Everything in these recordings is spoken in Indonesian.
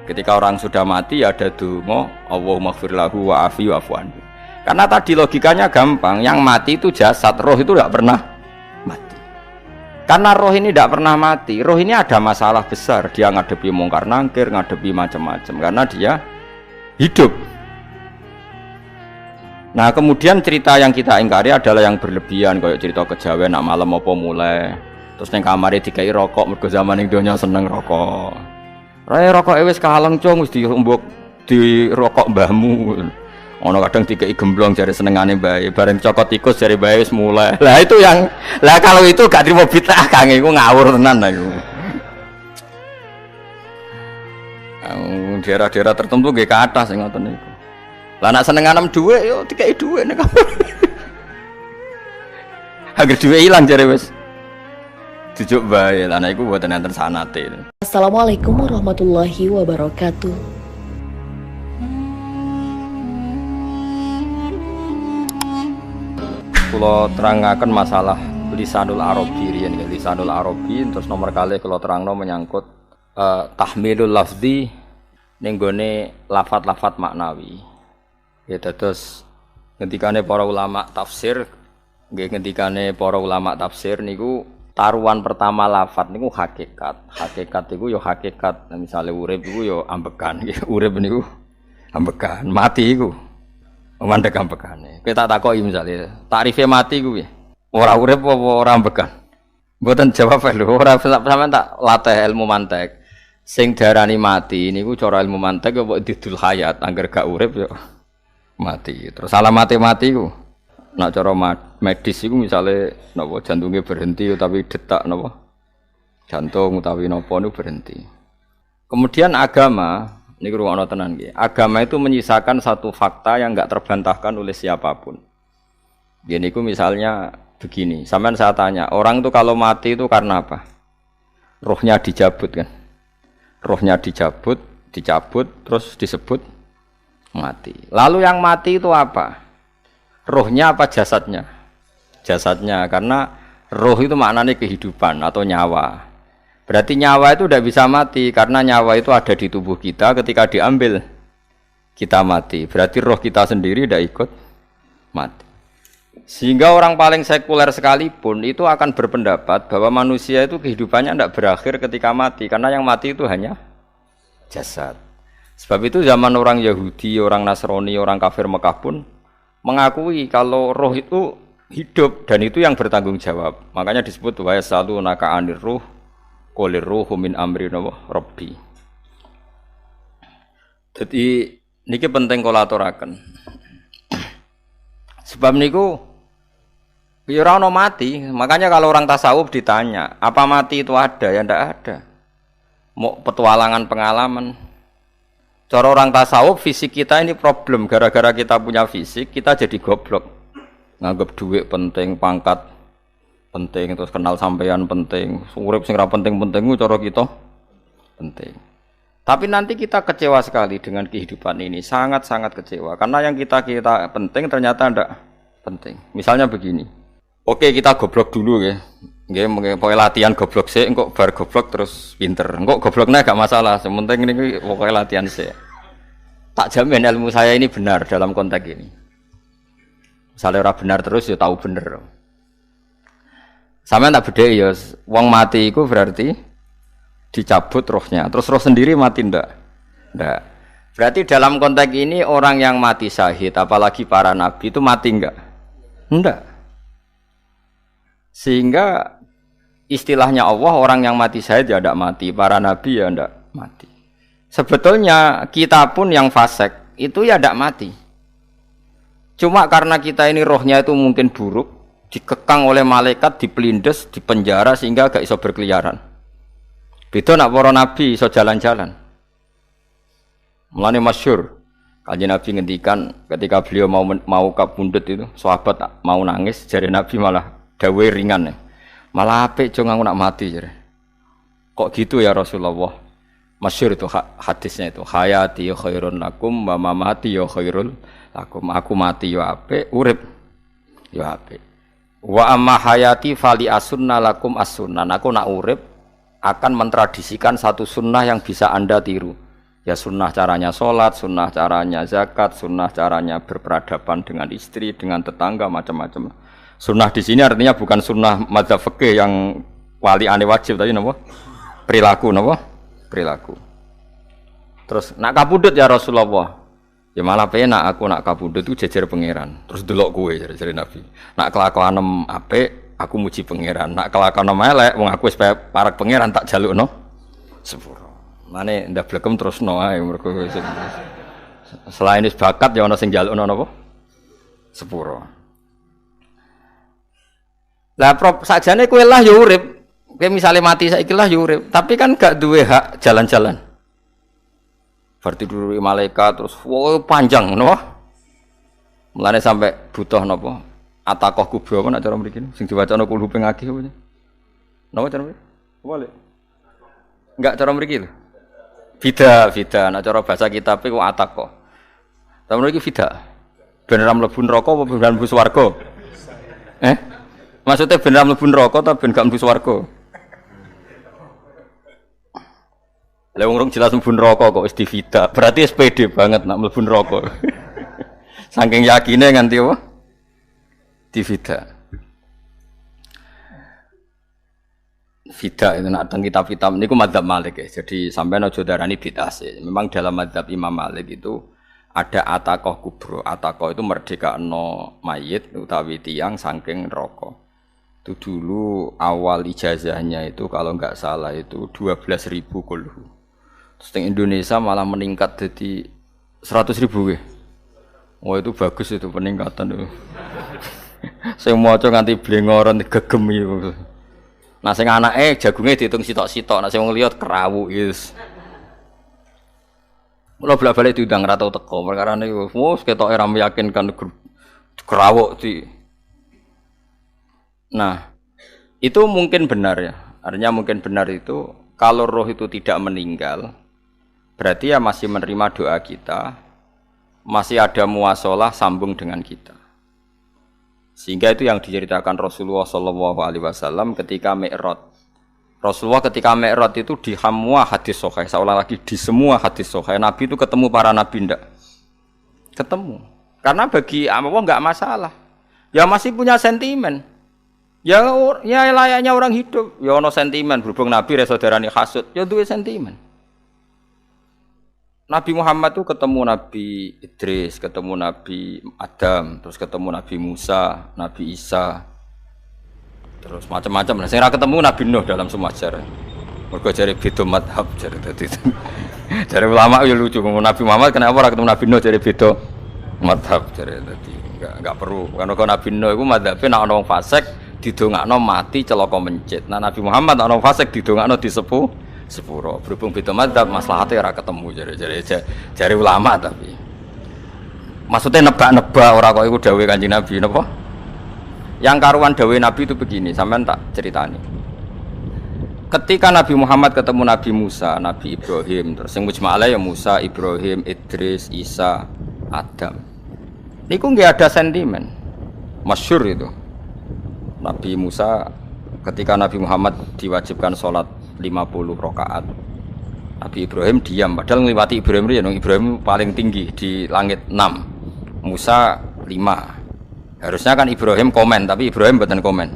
Ketika orang sudah mati ada donga, Allahumma ighfir lahu wa afi wa'fu anhu. Karena tadi logikanya gampang, yang mati itu jasad, roh itu tidak pernah mati. Karena roh ini tidak pernah mati, roh ini ada masalah besar, dia ngadepi mungkar nangkir, ngadepi macam-macam, karena dia hidup. Nah kemudian cerita yang kita ingkari adalah yang berlebihan, kayak cerita kejawen nak malam apa mulai, terus neng kamare dikai rokok, mergo zaman ning donya seneng rokok. Rokok wis kaleng cung, wis diumbuk di rokok mbahmu. Ono kadang dikai gemblong jare senengane bae, bareng cokot tikus jare bae wis mulai. Lah itu yang kalau itu gak trimo bid'ah Kang, iku ngawur tenan iku. Daerah-daerah tertentu nggih ke atas sing ngoten niku. Lah nek senenganem dhuwit yo dikai dhuwit nek. Agar dhuwit ilang jare wis dijuk bae. Lah nek iku mboten enten sanate. Assalamualaikum warahmatullahi wabarakatuh. Kula terangaken masalah lisanul arabi riyen nggih, lisanul arabi terus nomor kali kula terangno menyangkut tahmilul lafzi ning gone lafat-lafat maknawi. Ya terus ngendikane para ulama tafsir nggih, ngendikane para ulama tafsir niku taruhan pertama lafat niku hakikat. Hakikat iku ya hakikat. Nah, misale urip iku ya ambekan nggih. Urip niku ambekan, mati iku mandek ambekane. Kowe tak takoki misale, takrife mati ku piye? Ora urip apa ora ambekan? Mboten jawab lho, ora sampean tak latih ilmu mantek. Sing diarani mati niku cara ilmu mantek apa didul hayat, angger gak urip ya mati. Terus alamate mati ku nek cara medis iku misale napa jantunge berhenti utawi detak napa jantung utawi napa niku berhenti. Kemudian agama niku ruwono tenan nggih. Agama itu menyisakan satu fakta yang enggak terbantahkan oleh siapapun. Nggih niku misalnya begini, sampean saya tanya, orang itu kalau mati itu karena apa? Rohnya dicabut kan? Rohnya dicabut, terus disebut mati. Lalu yang mati itu apa? Rohnya apa jasadnya? Jasadnya, karena roh itu maknanya kehidupan atau nyawa. Berarti nyawa itu tidak bisa mati, karena nyawa itu ada di tubuh kita, ketika diambil kita mati. Berarti roh kita sendiri tidak ikut mati. Sehingga orang paling sekuler sekalipun itu akan berpendapat bahwa manusia itu kehidupannya tidak berakhir ketika mati, karena yang mati itu hanya jasad. Sebab itu zaman orang Yahudi, orang Nasrani, orang kafir Mekah pun mengakui kalau roh itu hidup dan itu yang bertanggung jawab. Makanya disebut wa yasalunaka 'anir ruh qul ruhu min amri rabbi. Jadi niki penting kula aturaken. Sebab niku ya ora ono mati. Makanya kalau orang tasawuf ditanya, apa mati itu ada? Ya ndak ada. Mau petualangan pengalaman. Cara orang tasawuf fisik kita ini problem, gara-gara kita punya fisik kita jadi goblok. Nganggep duit penting, pangkat penting, terus kenal sampean penting, urip sing ra penting-penting cara kita penting. Tapi nanti kita kecewa sekali dengan kehidupan ini, sangat-sangat kecewa. Karena yang kita penting ternyata ndak penting. Misalnya begini. Oke, kita goblok dulu ya. Nggih, pokoke latihan goblok sik, engko bar goblok terus pinter. Engko gobloknya gak masalah, sementing ini pokoke latihan sik. Tak jamin ilmu saya ini benar dalam konteks ini. Misalnya ora benar terus ya tahu bener. Sampeyan tak bedheki ya, wong mati iku berarti dicabut rohnya, terus roh sendiri mati ndak? Ndak. Berarti dalam konteks ini orang yang mati syahid, apalagi para nabi itu mati enggak? Ndak. Sehingga istilahnya Allah, orang yang mati syahid ya ndak mati, para nabi ya ndak mati. Sebetulnya kita pun yang fasik itu ya ndak mati. Cuma karena kita ini rohnya itu mungkin buruk, dikekang oleh malaikat, dipelindes, dipenjara sehingga gak iso berkeliaran. Beda nak para nabi iso jalan-jalan. Mulane masyhur Kanjeng Nabi ngendikan ketika beliau mau kabundut itu, sahabat mau nangis, jare Nabi malah dawuhe ringan. Malah apik jong aku nak mati jare. Kok gitu ya Rasulullah? Masyhur itu hadisnya itu, hayati khairun lakum wa mamati ya khairul lakum. Aku mati ya apik, urip ya apik. Wa amma hayati fali asunna lakum as-sunnah. Aku nak urip akan mentradisikan satu sunnah yang bisa Anda tiru. Ya sunnah caranya sholat, sunnah caranya zakat, sunnah caranya berperadaban dengan istri, dengan tetangga, macam-macam. Sunnah di sini artinya bukan sunnah madzhab fikih yang wali ane wajib tadi napa? Perilaku napa? Perilaku. Terus nak kabudut ya Rasulullah. Ya malah penak aku nak kabudut itu jejer pangeran. Terus delok kowe jare Nabi. Nak kelakuanem apik aku muji pangeran. Nak kelakuanem elek wong aku wis parek pangeran tak jalukno sepuro. Mane ndak blekem terusno ae mergo selain wis bakat ya ana sing njalukno napa? Sepuro. Lah prop sakjane kowe lah ya urip. Kowe misale mati saiki lah ya urip, tapi kan gak duwe hak jalan-jalan. Berarti dulu malaikat terus panjang ngono. Mulane sampai butuh napa? Atakoh kubro apa nek cara mriki sing diwacana kulhu ping akeh apa. Napa cara mriki? Boleh. Enggak cara mriki lho. Fida, nek cara bahasa kitab iku atakoh. Cara mriki fida. Ben ra mlebu neraka apa ben mlebu swarga? Maksudnya ben ra mlebu neraka ta ben gak mlebu swarga? Lah wong jelas mlebu neraka kok wis divida. Berarti SPD banget nak mlebu neraka. Saking yakine nganti apa? Divida. Vida itu nak teng kitab-kitab niku madzhab Malik ya. Jadi sampean aja darani bid'ah sih. Memang dalam madzhab Imam Malik itu ada atakoh kubro. Atakoh itu merdekakno mayit utawi tiyang saking neraka. Itu dulu awal ijazahnya itu kalau enggak salah itu 12.000 kulhu. Terus di Indonesia malah meningkat jadi 100.000 ya. Wah itu bagus itu peningkatan itu. Saya mau coba nganti blengoran gegem itu. Nah sing anake jagunge diitung sitok-sitok, nek sing wong liya kerawu yes. Mula bolak-balik diundang ra tau teko, perkara niku wis ketoke ra meyakinkan kerawuk di. Nah, itu mungkin benar ya. Artinya mungkin benar itu kalau roh itu tidak meninggal, berarti ya masih menerima doa kita, masih ada muasalah sambung dengan kita. Sehingga itu yang diceritakan Rasulullah SAW ketika Mi'raj. Rasulullah ketika Mi'raj itu di semua hadis sahih, seolah lagi di semua hadis sahih Nabi itu ketemu para nabi ndak? Ketemu. Karena bagi Allah enggak masalah. Ya masih punya sentimen. Ya layaknya orang hidup. Ya ono sentimen berhubung Nabi re saudarane hasud, ya duwe sentimen. Nabi Muhammad itu ketemu Nabi Idris, ketemu Nabi Adam, terus ketemu Nabi Musa, Nabi Isa, terus macam-macam. Saya ketemu Nabi Nuh dalam semua sejarah. Mergo jare beda madhab jare dadi. Jare ulama ya lucu, Nabi Muhammad kenapa ora ketemu Nabi Nuh jare beda madhab jare dadi. Enggak perlu. Karena Nabi Nuh iku madhabe nek ana wong fasik didongakno mati celaka mencit. Nah Nabi Muhammad ana wong fasik didongakno disepuh sepuro. Berhubung beda madzhab maslahate ora ketemu jare ulama tapi. Maksudnya nebak-nebak ora kok iku dawuhe Kanjeng Nabi napa? Yang karuan dawuhe Nabi itu begini, sampean tak ceritani. Ketika Nabi Muhammad ketemu Nabi Musa, Nabi Ibrahim, terus sing mujma'ala ya Musa, Ibrahim, Idris, Isa, Adam. Niku nggih ada sentimen. Masyhur itu. Nabi Musa ketika Nabi Muhammad diwajibkan sholat 50 rakaat. Nabi Ibrahim diam, padahal ngliwati Ibrahim ya, Ibrahim paling tinggi di langit 6. Musa 5. Harusnya kan Ibrahim komen, tapi Ibrahim mboten komen.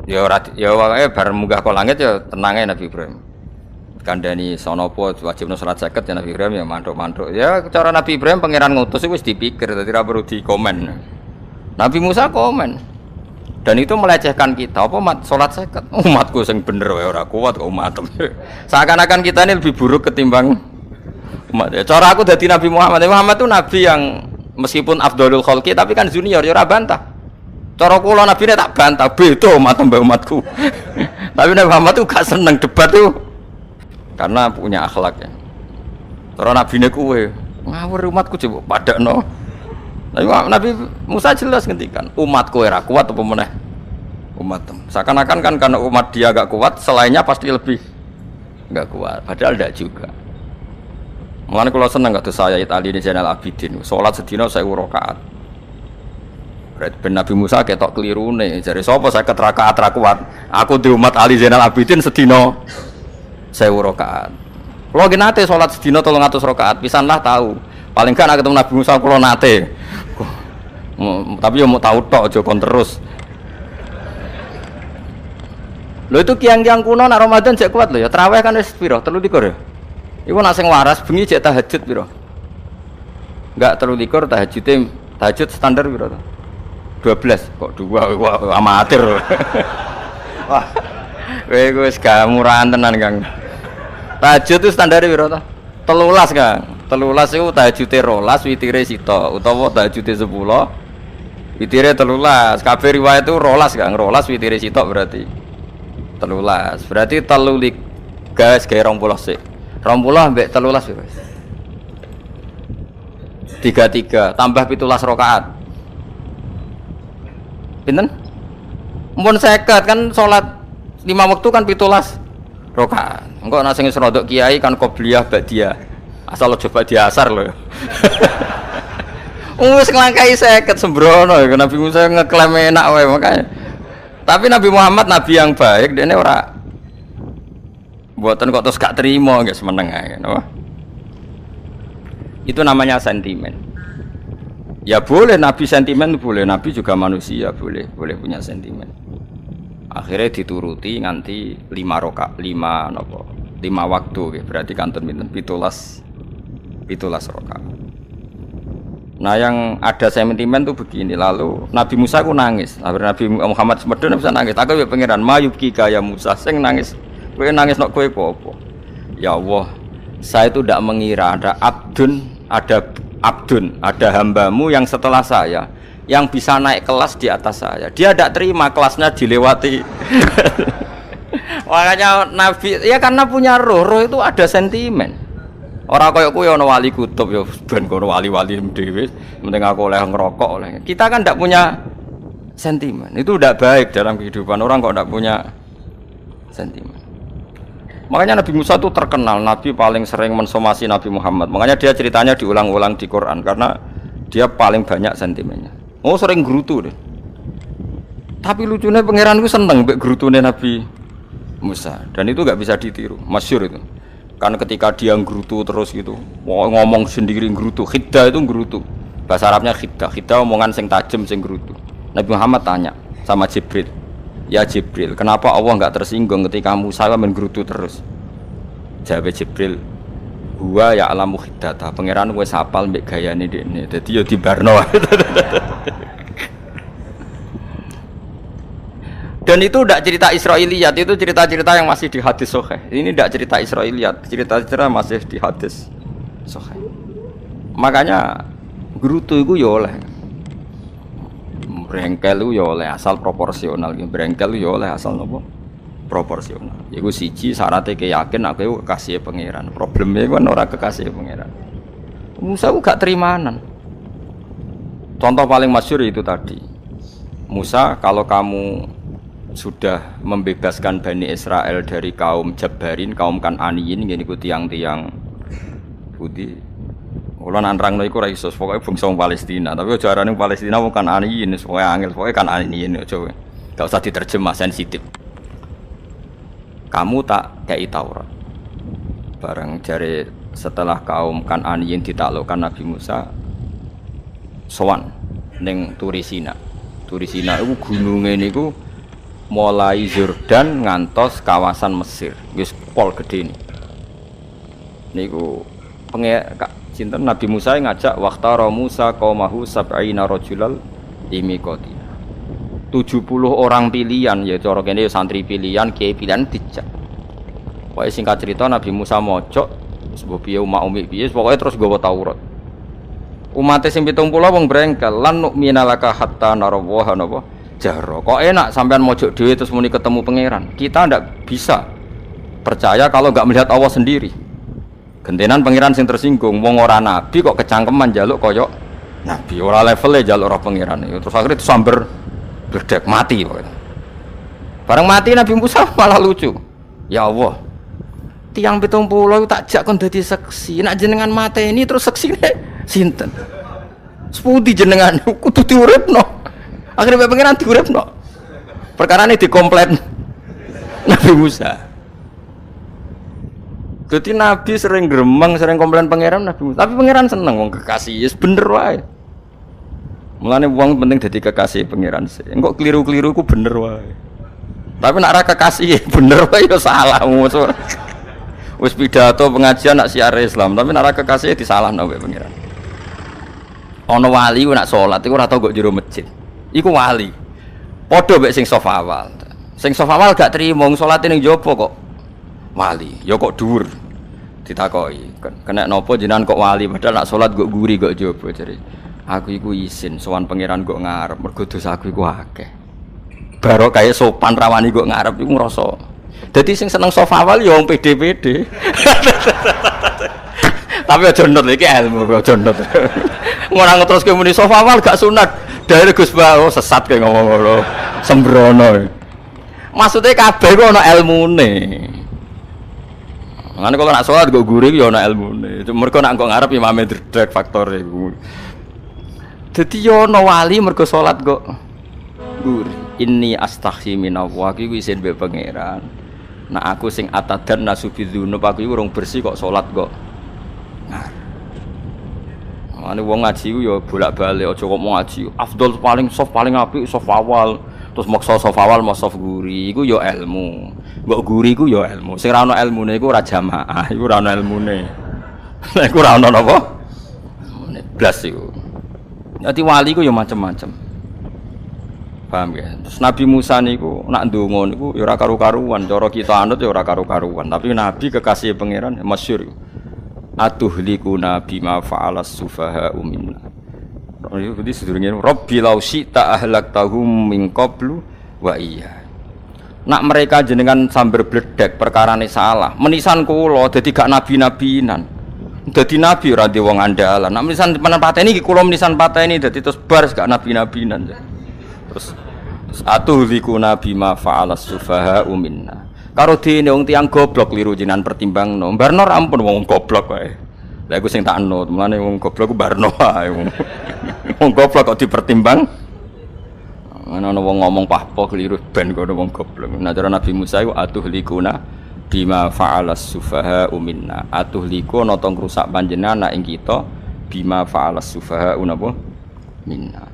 Ya wae bar munggah ke langit ya tenang ae Nabi Ibrahim. Kandhani sonopo wajibno salat 50 ya Nabi Ibrahim ya mantuk-mantuk. Ya cara Nabi Ibrahim pangeran ngutus wis dipikir dadi ora perlu dikomen. Nabi Musa komen. Dan itu melecehkan kita, apa sholat seket? Umatku yang bener, orang kuat kok umat. Seakan-akan kita ini lebih buruk ketimbang umat. Ya, cara aku dari Nabi Muhammad. Muhammad itu Nabi yang meskipun afdolul khalqi, tapi kan junior, ya ora bantah. Cara kula Nabi ini tak bantah, beda umat mbak umatku. Tapi Nabi Muhammad itu gak seneng debat tuh, karena punya akhlak ya. Cara Nabi ini kuwe, ngawur umatku coba padakno. Nabi Musa jelas ngendikan umatku ora kuat apa meneh umat. Seakan-akan kan karena umat dia agak kuat, selainnya pasti lebih enggak kuat. Padahal tidak juga. Mulane kula seneng kados saya Itali Zainal Abidin, salat sedina 1000 rakaat. Berarti ben Nabi Musa ketok kelirune, jare sapa 50 rakaat ra kuat. Aku di umat Ali Zainal Abidin sedina 1000 rakaat. Kula nggih nate salat sedina 300 rakaat, pisanlah tahu. Paling kan ketemu Nabi Musa kula nate. Tapi yo mau tahu tok aja kon terus. Lho itu kiang-kiang kuno nak Ramadan cek kuat lho ya. Tarawih kan wis piro? 23 ya. Iku nak sing waras bengi cek tahajud piro? Enggak 23 tahajud standar piro to? 12 kok 2 wah amatir. Wah. Kowe wis gak murahan tenan, Kang. Tahajud itu standar piro to? 13, Kang. 13 iku tahajude 12, witire sita utawa tahajude 10. Witire 13. Kabeh riwayat itu 12, Kang. 12 witire sita berarti 13. Berarti 3 gas gawe 20 sik. 20 mbek 13 piro? 33 tambah 17 rakaat. Pinten? Mumpun 50 kan salat 5 waktu kan 17 rakaat. Engko ana sing rodok kiai kan qobliyah ba'diyah. Asal coba diasar lho. Wis nglangkai 50 sembrono ya Nabi Musa ngeklaim enak wae makanya. Tapi Nabi Muhammad nabi yang baik dene ora mboten kok terus gak terima nggih semeneng ae napa. Itu namanya sentimen. Ya boleh Nabi sentimen boleh, Nabi juga manusia boleh punya sentimen. Akhirnya dituruti nganti 5 waktu gitu. Berarti kantun pinten 17 rakaat. Nah yang ada sentimen tuh begini, lalu Nabi Musa ku nangis. Nabi Muhammad semedon bisa nangis. Aku ya pangeran mayubki kaya Musa sing nangis. Kowe nangis nok kowe apa? Ya Allah, saya itu tidak mengira ada hambamu yang setelah saya yang bisa naik kelas di atas saya. Dia tidak terima kelasnya dilewati. Makanya Nabi ya karena punya roh itu ada sentimen. Orang koyo kuwi ana wali kutub ya ben kono wali-wali dhewe, penting aku oleh ngerokok oleh. Kita kan tidak punya sentimen. Itu tidak baik dalam kehidupan orang kok tidak punya sentimen. Makanya Nabi Musa itu terkenal, Nabi paling sering mensomasi Nabi Muhammad. Makanya dia ceritanya diulang-ulang di Quran karena dia paling banyak sentimennya. Oh sering gerutu deh. Tapi lucunya pangeranku seneng mbek gerutune Nabi Musa dan itu nggak bisa ditiru, masyhur itu. Kan ketika dia gerutu terus gitu, ngomong sendiri gerutu, khiddah itu gerutu. Bahasa Arabnya khiddah omongan sing tajem sing gerutu. Nabi Muhammad tanya sama Jibril. Ya Jibril, kenapa Allah enggak tersinggung ketika Musa menggerutu terus? Jawab Jibril, "Huwa ya'lamu khiddata." Pangeran wis hafal mbek gayane dekne. Dadi ya dibarno. Dan itu tidak cerita Israiliyat, itu cerita-cerita yang masih di hadis sahih. Ini tidak cerita Israiliyat, cerita-cerita masih di hadis sahih. Makanya gerutu itu ya oleh. Brengkel itu ya oleh asal proporsional, brengkel itu ya oleh asal nopo proporsional. Iku siji syaratnya keyakin aku kekasih pangeran. Problemnya kan orang kekasih pangeran. Musa itu gak terimanan. Contoh paling masyhur itu tadi. Musa, kalau kamu sudah membebaskan Bani Israel dari kaum Jabbarin, kaum Kan'aniyin, ini ku tiang-tiang putih. Kalau nantrang no iku ra iso, pokoknya bangsa Palestina. Tapi aja arane Palestina bukan Kan'aniyin, pokoknya angel, pokoknya Kan'aniyin aja. Gak usah diterjemah sensitif. Kamu tak kei Taurat. Bareng jare setelah kaum Kan'aniyin ditaklukkan Nabi Musa, sowan ning Turisina. Turisina iku gununge niku mulai Yordan ngantos kawasan Mesir. Wis pol gede ni. Niku sinten Nabi Musa ngajak waqtara Musa qaumahu sab'ina rajulal limiqatina. 70 orang pilihan ya cara kene santri pilihan, kiai pilihan dijak. Pokoke singkat cerita Nabi Musa mojok sebab piye umat umi piye pokoke terus nggawa Taurat. Umat sing 70 wong brengkel lan nu'minalaka hatta narawaha napa jahra. Kok enak sampean mojok dhewe terus muni ketemu pangeran. Kita ndak bisa percaya kalau enggak melihat Allah sendiri. Gentenan pangeran sing tersinggung, wong ora nabi kok kecangkeman njaluk koyok nabi, ora levele njaluk roh pangeran. Terus akhirnya itu samber bledek mati pokoknya. Bareng mati Nabi Musa malah lucu. Ya Allah, tiang 70 itu tak jak kon dadi seksi. Nek jenengan mateni terus seksine sinten? Sepundi jenengan kudu diuripno. Akhirnya pangeran diuripno. Perkarane dikomplet Nabi Musa. Jadi Nabi sering gremeng, sering komplain pangeran Nabi Musa. Tapi pangeran seneng wong kekasih, yes bener wae. Mulane wong penting dadi kekasih pangeran sih. Engko keliru-keliru ku bener wae. Tapi nak ra kekasih bener wae ya salah musuh. Wis pidato pengajian nak siar Islam, tapi nak ra kekasih disalahno wae pangeran. Ana wali ku nak salat iku ora tau kok jero masjid. Iku wali. Padha mek sing saf awal. Sing saf awal gak trimo salate ning jaba kok wali. Ya kok dhuwur. Ditakoki, kena napa jenengan kok wali padahal nak salat kok guri kok jaba jare. Aku iku isin sowan pangeran kok ngarep mergo dosaku iku akeh. Baro kaya sopan rawani kok ngarep iku ngrasa. Dadi sing seneng saf awal ya wong pede-pede. Tapi aja nut iki ilmu kok aja nut. Ngono terus muni saf awal gak sunat. Dari Gus Ba sesat kayak ngomong ngono. Sembrono. Maksudnya kabeh ku ana ilmune. Ngene kok nak salat kok guri ya ana ilmune. Mergo nak kok ngarep imame dredeg faktor iku. Dadi yo ana wali mergo salat kok guri. Inni astaghfi minallah iku isin mbek pangeran. Nak aku sing atadan nasubidzunub aku iku urung bersih kok salat kok. Ane wong ngaji ku ya bolak-balik aja kok mau ngaji. Afdol paling apik sof awal. Terus maksa sof awal mau sof guri iku ya ilmu. Mbok guri ku ya ilmu. Sing ora ana ilmune iku ora jamaah, iku ora ana ilmune. Lha iku ora ana napa? Blas iku. Dadi wali ku ya macam-macam. Paham ya? Terus Nabi Musa niku nak ndonga niku ya ora karu-karuan, cara kita anut ya ora karu-karuan. Tapi Nabi kekasih pangeran masyhur. Atuhlikuna bima fa'alas sufaha'u minna. Itu sedurunge Rabbi law syi'ta ahlaktahum min qablu wa iya. Nak mereka jenengan sambar bledek perkarane salah. Menisan kula dadi gak nabi-nabinan. Dadi nabi ora di wong andalan. Nak menisan pateni iki kula menisan pateni dadi terus bar gak nabi-nabinan. Terus atuhlikuna bima fa'alas sufaha'u minna. Karo dene wong tiyang goblok liru jenengan pertimbangno. Barno ampun wong goblok wae. Lah iku sing tak anut, mulane wong goblok ku barno wae. Wong goblok kok dipertimbang. Ana wong ngomong pahpo keliru ben kok wong goblok. Nah cara Nabi Musa iku atuhlikuna bima fa'alas sufaha'u minna. Atuhliku ana tong rusak panjenengan ing kita bima fa'alas sufaha'u napa minna.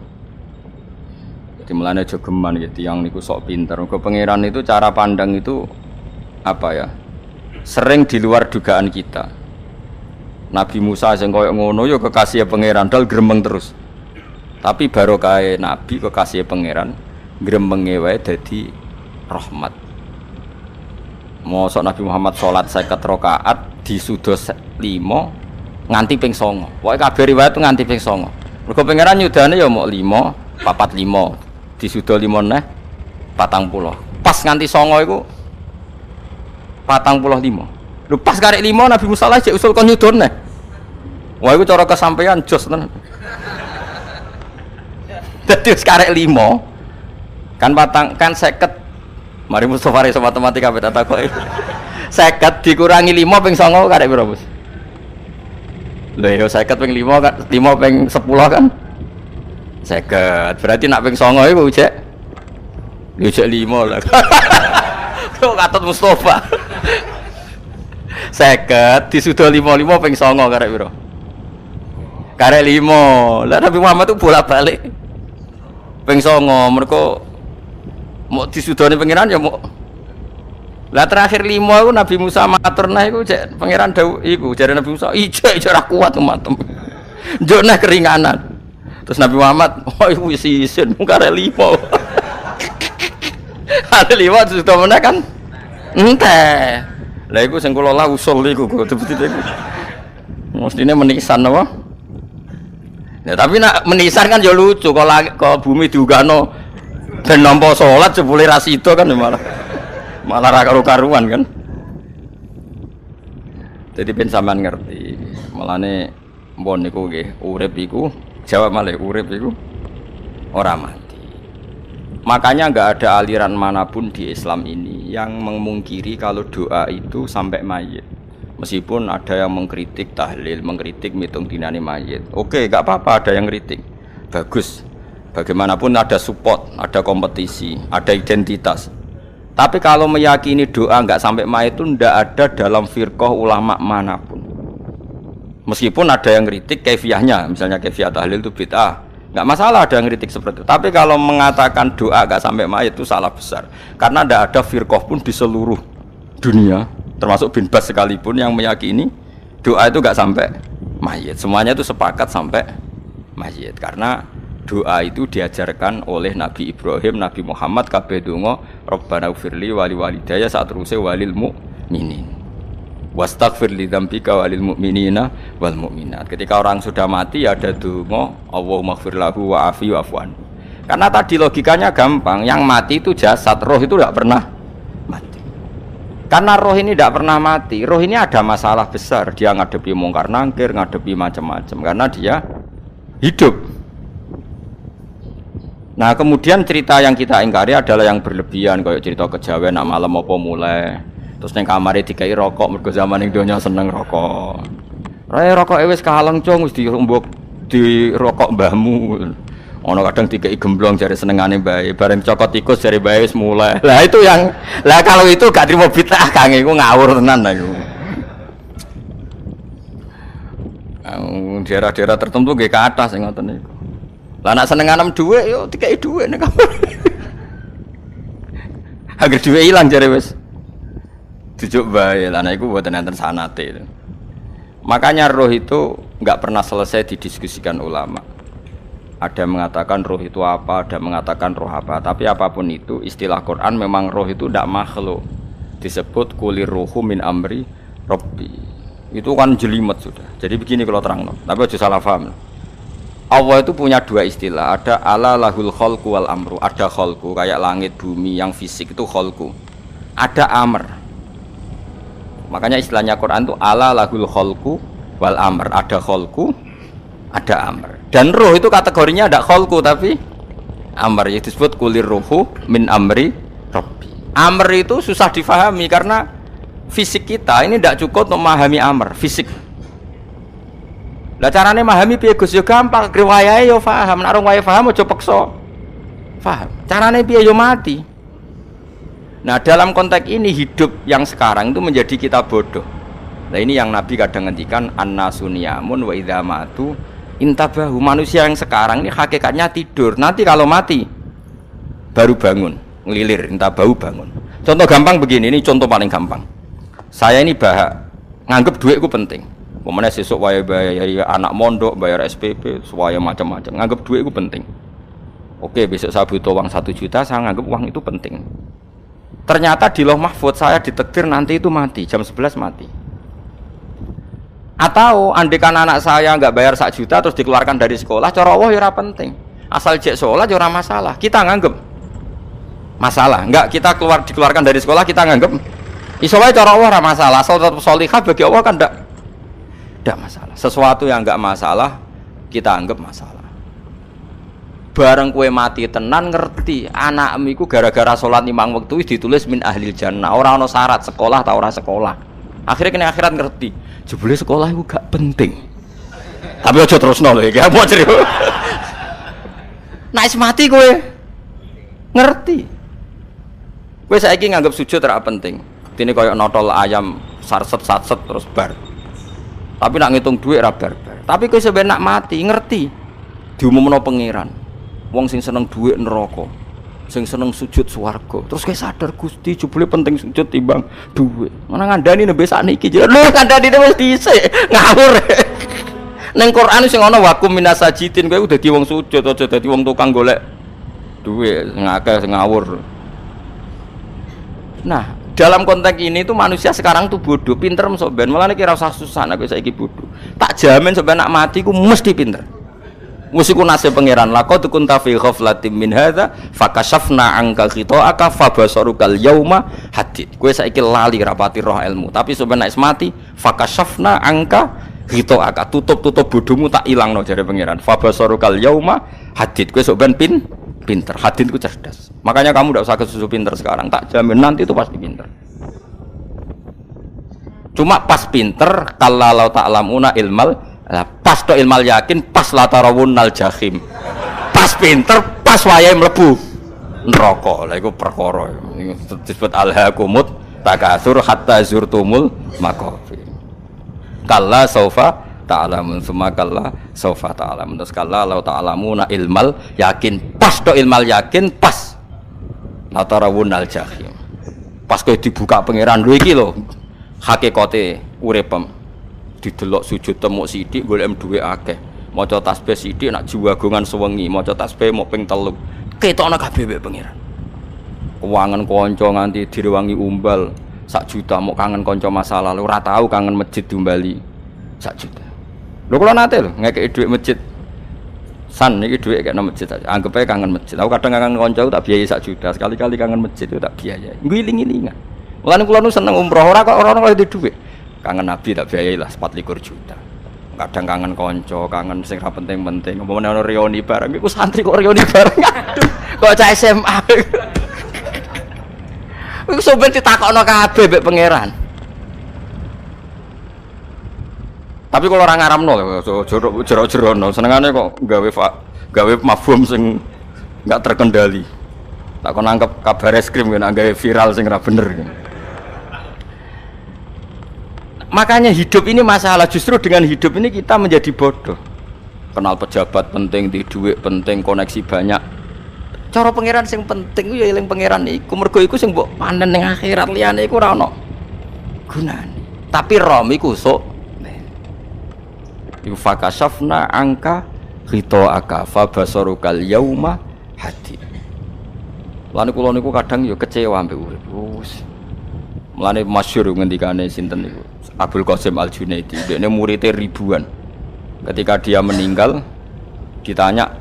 Jadi mulane aja geman ya tiyang niku sok pinter. Mergo pangeran itu cara pandang itu apa ya? Sering di luar dugaan kita. Nabi Musa sing koyo ngono ya kekasih pangeran dal gremeng terus. Tapi barokah Nabi kekasih pangeran gremenge wae dadi rahmat. Mosok Nabi Muhammad salat 50 rakaat disudos 5 nganti ping 9. Pokoke kabeh riwayat nganti ping 9. Mergo pangeran nyudane ya mok 5, 45. Disudo 5 neh 40. Pas nganti 9 iku 45. Lho pas karek 5 Nabi Musa cek usul kon nyudon neh. Wah iku cara kesampaian jos tenan. Dadi wis karek 5 kan kan 50. Mari Mustofa iso matematika beta takoki. 50 dikurangi 5 ping 9 karek piro, Bos? Lho ya 50 ping 5 kan 5 ping 10 kan 50. Berarti nak ping 9 iku cek. Ya cek 5 lah. Kok katut Mustofa. 50 disudo 55 ping 9 karek piro? Karek 5. Lah Nabi Muhammad tuh bolak-balik. Ping 9 mergo mau disudone pangeran ya mau. Lah terakhir 5 iku Nabi Musa matur nah iku cek pangeran dawuh iku jare Nabi Musa ijo ora kuat matem. Njuk nah keringanan. Terus Nabi Muhammad oh iku wis isin karek 5. Ada 5 sudah mana kan? Enteh. Lah iku sing kula lah usul iku betul-betul iku. Mestine menisan apa? Ya tapi nak menisan kan ya lucu kalau bumi diugano ben nampa salat jebule ra sida kan malah ra karu-karuan kan. Jadi ben sampean ngerti. Malane mbon niku nggih urip iku jawab malih urip iku ora mati. Makanya enggak ada aliran manapun di Islam ini yang memungkiri kalau doa itu sampai mayit. Meskipun ada yang mengkritik tahlil, mengkritik mitung dinane mayit. Oke, enggak apa-apa ada yang kritik. Bagus. Bagaimanapun ada support, ada kompetisi, ada identitas. Tapi kalau meyakini doa nggak sampai mayit itu ndak ada dalam firqah ulama manapun. Meskipun ada yang kritik kaifiyahnya, misalnya kaifiyah tahlil itu bid'ah, nggak masalah ada yang kritik seperti itu. Tapi kalau mengatakan doa nggak sampai mayit itu salah besar, karena ndak ada firqah pun di seluruh dunia, termasuk bin Baz sekalipun yang meyakini doa itu nggak sampai mayit. Semuanya itu sepakat sampai mayit, karena doa itu diajarkan oleh Nabi Ibrahim, Nabi Muhammad, kabeh donga Rabbana ufirli wali walidayya saat teruse walil mu'minin wastaghfir li dzambika walil mu'minina wal mu'minat. Ketika orang sudah mati ada donga Allahumma ighfir lahu wa afi wa afwan. Karena tadi logikanya gampang, yang mati itu jasad, roh itu tidak pernah mati. Karena roh ini tidak pernah mati, roh ini ada masalah besar, dia ngadepi mungkar nangkir, ngadepi macam-macam karena dia hidup. Nah kemudian cerita yang kita ingkari adalah yang berlebihan, kayak cerita kejawen nak malam apa mulai terus neng kamare dikai rokok, mergo zaman ning donya seneng rokok. Rokok wis kaleng cung wis dirumbuk di rokok mbahmu. Ono kadang dikai gemblong jare senengane bae, bareng cokot tikus jare bae wis mulai. Lah itu yang kalau itu gak trimo bid'ah Kang, iku ngawur tenan lha iku. Daerah-daerah tertentu nggih ke atas sing ngoten niku. Lah nak senenganem dhuwit yo dikeki dhuwit nek kamar. Agar dhuwit ilang jare wis. Dijuk bae, lah nek iku mboten enten sanate. Makanya roh itu enggak pernah selesai didiskusikan ulama. Ada yang mengatakan roh itu apa, ada yang mengatakan roh apa. Tapi apapun itu istilah Quran memang roh itu tidak makhluk. Disebut kulir ruhu min amri rabbi. Itu kan jelimet sudah. Jadi begini kalau terang, tapi aja salah paham. Allah itu punya dua istilah, ada ala lahul khalqu wal amru, ada khalqu kayak langit bumi yang fisik itu khalqu, ada amr. Makanya istilahnya Quran itu ala lahul khalqu wal amr, ada khalqu, ada amr. Dan roh itu kategorinya ada khalqu tapi amr, itu disebut kulir ruhu min amri rabbi. Amr itu susah difahami karena fisik kita ini tidak cukup untuk memahami amr, fisik. Lah carane memahami piye Gus yo gampang, riwayahe yo paham, nek ora paham aja peksa. Paham. Carane piye yo mati. Nah, dalam konteks ini hidup yang sekarang itu menjadi kita bodoh. Nah, ini yang Nabi kadang ngendikan annasuniyamun wa idza matu intabahu. Manusia yang sekarang ini hakikatnya tidur. Nanti kalau mati baru bangun, ngelilir, intabahu bangun. Contoh gampang begini, ini contoh paling gampang. Saya ini nganggep duit itu penting. Pemene sesuk wae bayar anak mondok, bayar SPP, semuanya macam-macam. Nganggep duit itu penting. Oke, besok saya butuh uang 1 juta, saya nganggep uang itu penting. Ternyata di Lauh Mahfudz saya ditakdir nanti itu mati, jam 11 mati. Atau andekan anak saya nggak bayar 1 juta terus dikeluarkan dari sekolah, cara Allah ya ora penting. Asal jek sholat ya ora masalah. Kita nganggep masalah. Enggak, kita dikeluarkan dari sekolah kita nganggep iso wae cara Allah ora masalah. Asal tetap sholihah bagi Allah kan enggak masalah. Sesuatu yang enggak masalah kita anggap masalah. Bareng kue mati tenan ngerti anakmu iku gara-gara sholat 5 waktu ditulis min ahlil jannah. Ora ono syarat sekolah ta ora sekolah. Akhirnya kena akhirat ngerti. Jebule sekolah itu gak penting. Tapi aja terusno lho iki. Apa cerita? Nek mati kowe ngerti. Kowe saiki nganggep sujud ora penting. Dene koyo notol ayam sarset-sarset terus bar. Tapi nak ngitung duit ora bar-bar. Tapi kowe sampe nak mati ngerti diumumno pangeran. Wong sing seneng duit neraka, sing seneng sujud swarga. Terus kowe sadar Gusti jebule penting sujud timbang duit. Mana ngandani nembe sakniki jare lho kandhane wis dhisik. Ngawur. Ning Quran sing ana wakum minasajidin kowe dadi wong sujud aja dadi wong tukang golek duit ngakeh sing ngawur. Nah, dalam konteks ini tuh manusia sekarang tuh bodoh, pinter sok ben. Mulane kira usah susah nek saiki bodoh. Tak jamin sampe nak mati ku mesti pinter. Musiku nasib pangeran laqad kunta fi ghaflatin min hadza fakashafna anka khita'aka fabasarukal yauma hadid. Kowe saiki lali rapati roh ilmu, tapi sampe nek mati fakashafna anka khita'aka, tutup bodohmu tak ilangno jare pangeran. Fabasarukal yauma hadid. Kowe sok ben pinter. Hadid itu cerdas. Makanya kamu tidak usah kesusu pinter sekarang. Tak jamin nanti itu pasti pinter. Cuma pas pinter kalau ta'lamuna ilmal, pas to ilmal yakin, pas latarawunnal jahim. Pas pinter, pas wayahe mlebu neraka. Lha iku perkara. Disebut alhaakumut takatsur hatta zurtumul maqabir. Kalla saufa ta'lamun summa kalla saufa ta'lamun. Terus kalla la ta'lamuna ilmal yakin. Pas to ilmal yakin pas. La tarawunal jahim. Pas kowe dibuka pangeran lho iki lho. Hakikate uripem. Didelok sujud temuk sithik golek dhuwit akeh. Maca tasbih sithik nak jiwagongan sewengi, maca tasbih mok ping 3. Ketokno kabeh mek pangeran. Kuwangen kanca nganti direwangi umbal 1 juta mok kangen kanca masa lalu ora tau kangen masjid diumbali 1 juta. Lho kula nate lho ngekeki dhuwit masjid. San niki dhuwit kekno masjid aja. Anggap ae kangen masjid. Aku kadang kangen kanca tak biayai 1 juta, sekali-kali kangen masjid itu tak biayai. Ngiling-ngilingan. Mulane kula nu seneng umroh ora kok ora ono dhuwit. Kangen Nabi tak biayai lah 24 juta. Kadang kangen kanca, kangen sing ra penting-penting. Umpamane ono reuni bareng iku santri kok reuni bareng. Aduh, kok cah SMA. Iku sampeyan ditakokno kabeh mbek pangeran. Tapi kalau orang ngaramno jero-jerono senengane kok gawe mafhum sing enggak terkendali. Tak kon nangkep kabar eskrim kan gawe viral sing ora bener. Makanya hidup ini masalah, justru dengan hidup ini kita menjadi bodoh. Kenal pejabat penting, di duit penting, koneksi banyak. Cara pangeran sing penting ya eling pangeran iku, mergo iku sing mbok panen ning akhirat, liyane iku ora ono gunane. Tapi rom iku sok iku fakasafna angka ghita'aka fa basarukal yauma hadid. Lan kula niku kadang ya kecewa mbek urip. Mulane masyhur ngendikane sinten niku Abdul Qasim Al-Junaidi, dia muridnya ribuan. Ketika dia meninggal, ditanya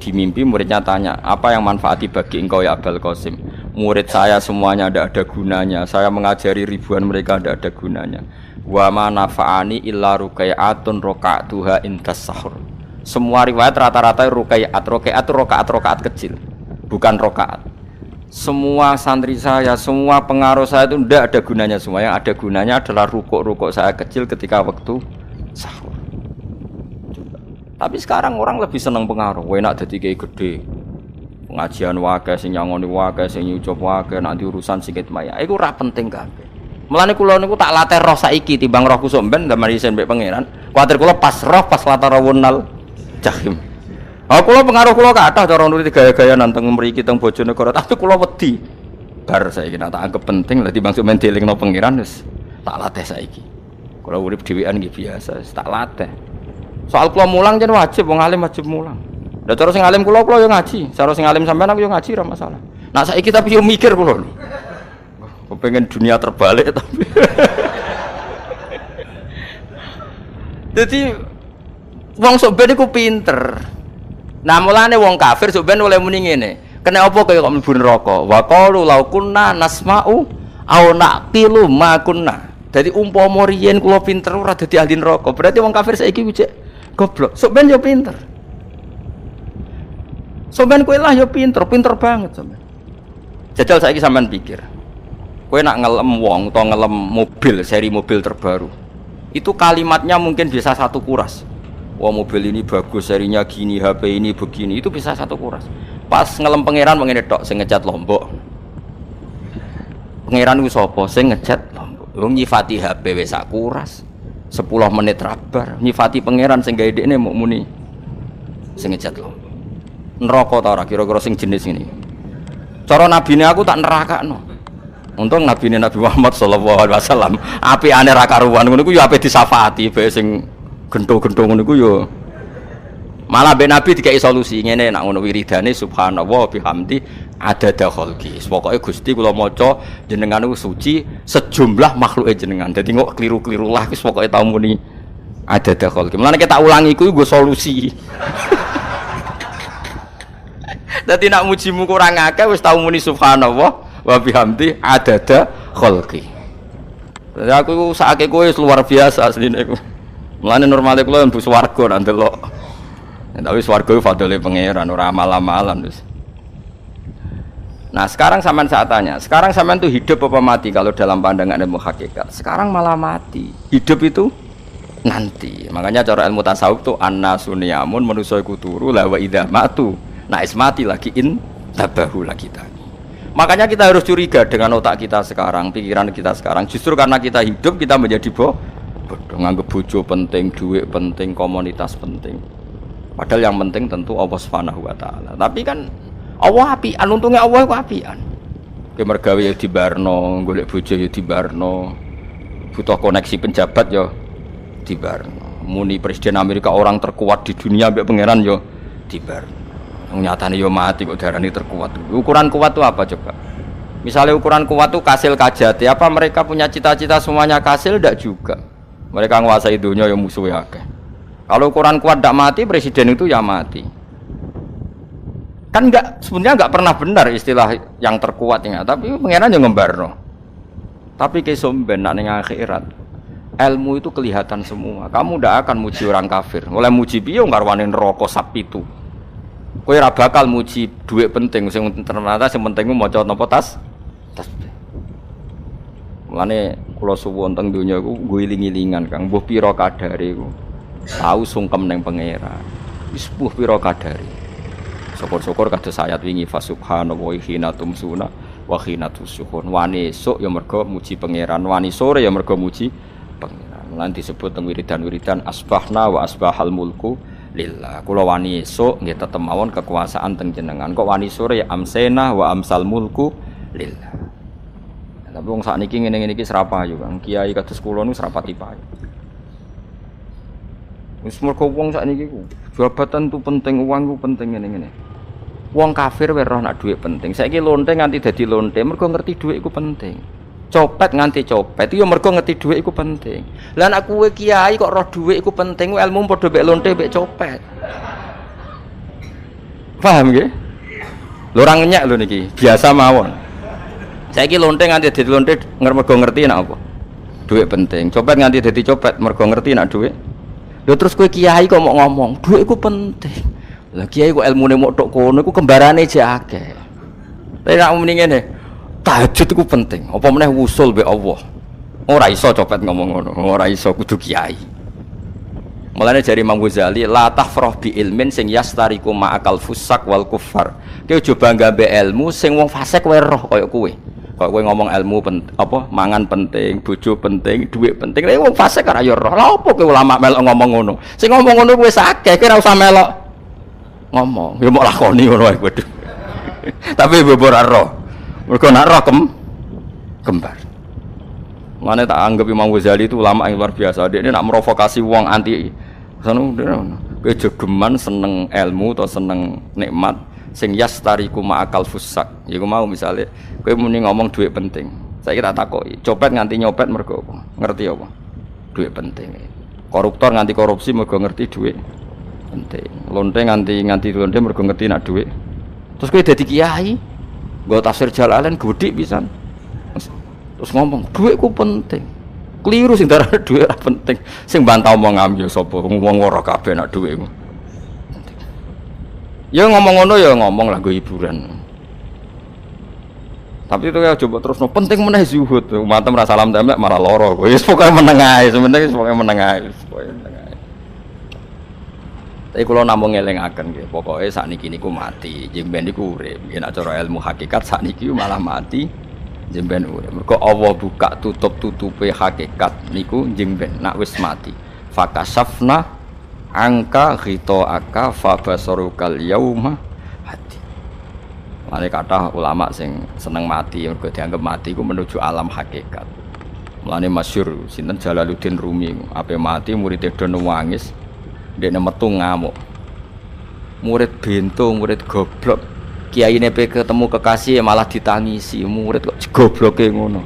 di mimpi, muridnya tanya, apa yang manfaati bagi engkau ya Abdul Qasim? Murid saya semuanya tidak ada gunanya. Saya mengajari ribuan mereka tidak ada gunanya. Wa ma nafa'ani illa rukai'atun roka'atuha intas sahur. Semua riwayat rata-rata rukai'at. Rukai'at itu rokaat kecil, bukan rokaat. Semua santri saya, semua pengaruh saya itu tidak ada gunanya semua. Yang ada gunanya adalah rukuk-rukuk saya kecil ketika waktu sahur. Tapi sekarang orang lebih senang pengaruh. Enak dadi kiai gede. Pengajian wae sing nyangoni wae sing nyucup wae nanti urusan sikit maya. Iku ora penting kabeh. Mulane kula niku tak latih roh saiki timbang roh kusuk ben damari isen mbek pangeran. Kuwatir kula pas roh pas latarawunal jahim. Kula pengaruh kula kathah cara nuruti gaya-gaya nanteng mriki teng Bojonegoro, tapi kula wedi. Bar saiki tak anggap penting lah timbang men dielingno pangeran wis tak latih saiki. Kula urip dhewean nggih biasa, wis tak latih. Soal kula mulang jen wajib wong alim wajib mulang. Lah cara sing alim kula yo ngaji, cara sing alim sampean aku yo ngaji ora masalah. Nah saiki tapi yo mikir kula. Kepengen dunia terbalik tapi. Jadi wong sok ben iku pinter. Nah mulane wong kafir sok ben oleh muni ngene. Kena apa kaya kok mlebu neraka? Wa qalu law kunna nasma'u aw naqilu ma kunna. Dadi umpama riyen kula pinter ora dadi ahli neraka. Berarti wong kafir saiki ku cek goblok. Sok ben yo pinter. Sok ben kowe lah yo pinter banget sampean. Jajal saiki sampean pikir. Kowe nak ngelem wong utawa ngelem mobil, seri mobil terbaru. Itu kalimatnya mungkin bisa 1 kuras. Wah mobil ini bagus, serinya gini, HP ini begini, itu bisa 1 kuras. Pas ngelem pangeran mengene tok sing ngecat Lombok. Pangeran ku sapa sing ngecat Lombok? Wong nyifati HP wis sak kuras. 10 menit rabar, nyifati pangeran sing gawe dekne muk muni sing ngecat Lombok. Neraka ta ora kira-kira sing jenis ini. Cara nabine aku tak nerakakno. Untung nabine Nabi Muhammad sallallahu alaihi wasallam apikane ra karuan ngono iku ya ape disafati bae sing gento-gento ngono iku ya malah ben Nabi dikai solusi ngene nek ngono wiridane subhanallah bihamdi adada khalqi. Pokoke Gusti kula maca jenengan niku suci sejumlah makhluke jenengan. Dadi kok kliru-kliru lah wis pokoke tau muni adada khalqi. Mulane kita ulangi iku nggo solusi. Dadi nek mujimu kurang akeh wis tau muni subhanallah wa bihamdi adada khalqi. Dadi aku sakake kowe luar biasa asline iku. Mulane normale kula mlebu swarga nang delok. Tapi swarga iku fadhole pangeran ora amal-amalan wis. Nah, sekarang sampean saat tanya, sekarang sampean tuh hidup apa mati kalau dalam pandangan ilmu hakikat? Sekarang malah mati. Hidup itu nanti. Makanya cara ilmu tasawuf tuh annasu niyamun manusa iku turu la wa idza matu. Nah, mati lagi Tabahula kita. Makanya kita harus curiga dengan otak kita sekarang, pikiran kita sekarang. Justru karena kita hidup kita menjadi bodoh, nganggep bojo penting, duit penting, komunitas penting. Padahal yang penting tentu Allah Subhanahu wa taala. Tapi kan Allah apian, untungnya Allah ku apian. Ki mergawe ya dibarno, golek bojo ya dibarno. Butuh koneksi penjabat ya dibarno. Muni presiden Amerika orang terkuat di dunia mbek pangeran ya dibarno. Nyatane yo mati kok darani terkuat. Ukuran kuat itu apa coba? Misalnya ukuran kuat itu kasil kajati, apa mereka punya cita-cita semuanya kasil? Tidak juga. Mereka menguasai dunia yang musuhnya akeh. Kalau ukuran kuat tidak mati, presiden itu ya mati. Kan enggak, sebenarnya enggak pernah benar istilah yang terkuatnya, tapi pengenan yang ngembarno. Tapi kesomben nak ning akhirat. Ilmu itu kelihatan semua. Kamu tidak akan muji orang kafir. Oleh muji piye ngarwane neraka sap itu. Kowe ora bakal muji duit penting, sing ternyata sing penting ku maca napa tas. Mulane kula suwun teng donya iku nggo iling-ilingan Kang, mbuh pira kadare iku. Tau sungkem ning pangeran. Wis mbuh pira kadare. Syukur-syukur kados ayat wingi fa subhanallahi hina tumsuna wa hina tusyuhun. Wani esuk ya mergo muji pangeran, wani sore ya mergo muji pangeran. Lan disebut teng wiridan-wiridan asbahna wa asbahal mulku lillah. Kula wani esuk nggih tetep mawon kekuasaan teng jenengan. Kok wani sore ya amsena wa amsal mulku lillah. Tapi wong sakniki ngene-ngene iki serapayu Kang. Kiai kados kula niku serapati payu. Wis mergo wong sakniki ku jabatan tu penting, uang ku penting ngene-ngene. Wong kafir wae roh nak dhuwit penting. Saiki lonte nganti dadi lonte mergo ngerti dhuwit iku penting. Copet nganti copet itu ya mergo ngerti dhuwit iku penting. Lah nek kowe kiai kok roh dhuwit iku penting, ilmu padha mek lonte mek copet. Paham nggih? Lho ora ngenyek lho niki, biasa mawon. Saiki lonte nganti dadi lonte mergo ngerti nek apa? Dhuwit penting. Copet nganti dadi copet mergo ngerti nek dhuwit. Lho terus kowe kiai kok mau ngomong, dhuwit iku penting. Lah kiai kok ilmune mok tok kono iku kembarane jek akeh. Tapi nek muni ngene, tahajud itu penting. Apa meneh wusul be Allah. Ora iso copet ngomong ngono. Ora iso kudu kiai. Mulane jari Imam Ghazali, la tahfrah bi ilmin sing yastariku ma'akal fusak wal kufar. Ki aja bangga be ilmu sing wong fasik wae roh kaya kowe. Kaya kowe ngomong ilmu apa mangan penting, bojo penting, dhuwit penting. Lah wong fasik ora ya roh. Lah opo kowe ulama melok ngomong ngono? Sing ngomong ngono wis akeh, kowe ora usah melok ngomong. Ya mok lakoni ngono wae waduh. Tapi bebor ora roh. Mereka nak roh kembar. Mana tak anggap Imam Ghazali itu ulama yang luar biasa. Dia ini nak merovokasi wong anti. Sanu kejogeman seneng ilmu atau seneng nikmat. Sing yastariku ma'akal fusak. Ya aku mau misalnya, kowe muni ngomong duit penting. Saya kira takoki, copet nganti nyopet mergo apa? Ngerti apa? Duit penting. Koruptor nganti korupsi mergo ngerti duit penting. Lonte nganti lonte mergo ngerti nak duit. Terus kowe dadi kiai. Nggo tafsir Jalalain gedhi pisan. Terus ngomong, dhuwitku penting. Keliru sing darane dhuwit ora penting. Sing bantah omong ambil sapa? Wong ora kabeh nak dhuwitku. Ya ngomong ngono ya ngomong lah nggo hiburan. Tapi itu ya coba terus penting meneh zuhud. Umatem ra salam templek malah lara. Wis pokoke meneng ae, sebenarnya pokoke meneng ae. Tapi kalau namung ngelingaken nggih, pokoke sakniki niku mati, jemben niku urip. Yen nek cara ilmu hakikat sakniki malah mati, jemben urip. Mergo Allah buka tutup-tutupe hakikat niku jemben nak wis mati. Fakasafna angka ghitaaka fa basarukal yauma hati. Mane kathah ulama sing seneng mati mergo dianggap mati iku menuju alam hakikat. Mulane masyhur sinten Jalaluddin Rumi, ape mati murid do nangis. Dene metu ngamuk. Murid bento, murid goblok. Kiyaine pe ketemu kekasih malah ditangisi. Murid kok gobloke ngono.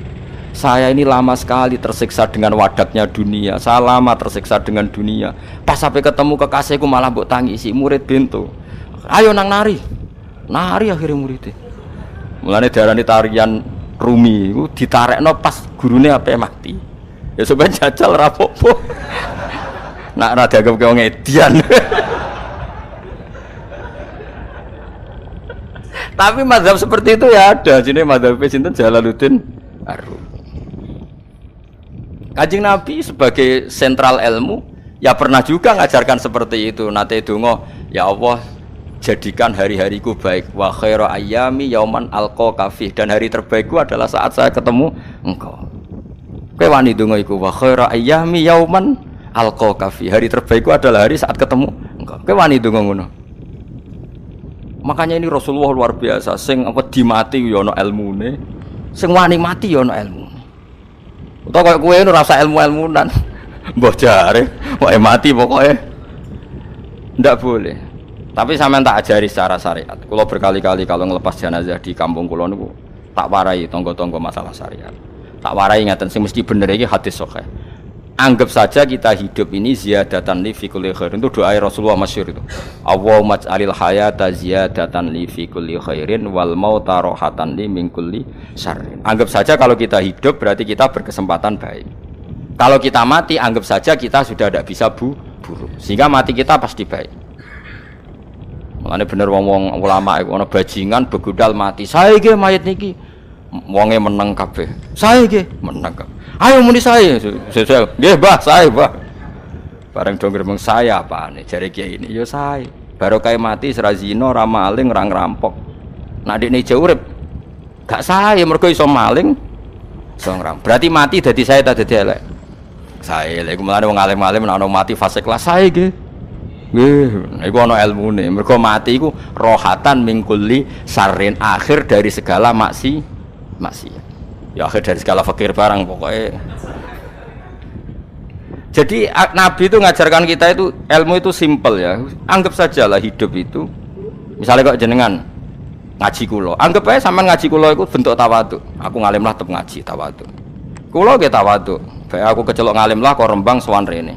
Saya ini lama sekali tersiksa dengan wadaknya dunia. Saya lama tersiksa dengan dunia. Pas sampai ketemu kekasihku malah mbok tangisi. Murid bento. Ayo nang nari. Nari akhirnya muridnya. Mulane diarani tarian Rumi iku ditarekno pas gurune ape mati. Ya sampeyan jajal ra apa-apa. Nak ra dianggap kaya ngedian. Tapi mazhab seperti itu ya ada. Sini mazhab sinten Jalaluddin Ar-Rumi. Kanjeng Nabi sebagai sentral ilmu ya pernah juga ngajarkan seperti itu. Nate donga, ya Allah, jadikan hari-hariku baik. Wa khairu ayyami yauman alqa kafih, dan hari terbaikku adalah saat saya ketemu engkau. Kowe wani donga iku wa khairu ayyami yauman alqa kafih. Hari terbaikku adalah hari saat ketemu engkau. Kowe wani donga ngono. Makanya ini Rasulullah luar biasa, sing apa dimati ya ana ilmune, sing wani mati ya ana ilmune. Utawa kowe ora rasa ilmu-ilmunan. Mbah jare, wae mati pokoknya ndak boleh. Tapi sampean tak ajari secara syariat. Kulo berkali-kali kalau ngelepas jenazah di kampung kulo niku tak warai tonggo-tonggo masalah syariat. Tak warai ngaten sing mesti bener iki hadis sahih. Anggap saja kita hidup ini ziyadatan li fi kulli khair. Itu doa Rasulullah masyhur itu. Allahumma ij'alil hayata ziyadatan li fi kulli khairin wal mauta rahatan li min kulli syarrin. Anggap saja kalau kita hidup berarti kita berkesempatan baik. Kalau kita mati, anggap saja kita sudah tidak bisa buruk. Sehingga mati kita pasti baik. Mulane bener wong ulama iku ana bajingan begudal mati. Sae ge mayit niki. Wonge meneng kabeh. Sae ge meneng kabeh. Ayo muni sae. Nggih, Mbah, sae, Mbah. Bareng do gremeng saya apane jare kiai ini. Ya sae. Barokah mati ora zina, ora maling, ora ngrampok. Nek dekne urip gak sae mergo iso maling, iso ngrampok. Berarti mati dadi sae ta dadi elek. Sae lek mulane wong alim-alim nek ana mati fase kelas sae nggih. Nggih, iku ana ilmune. Mergo mati iku rohatan mingkuli sarin, akhir dari segala maksiat. Ya akhir dari segala fakir barang pokoknya. Jadi Nabi itu ngajarkan kita itu ilmu itu simpel ya. Anggap saja lah hidup itu. Misalnya kok jenengan ngaji kulo, anggap aja sampean ngaji kulo itu bentuk tawadhu. Aku ngalim lah tetep ngaji tawadhu. Kulo ge tawadhu. Baik aku kecelok ngalim lah kok rembang sowan rene.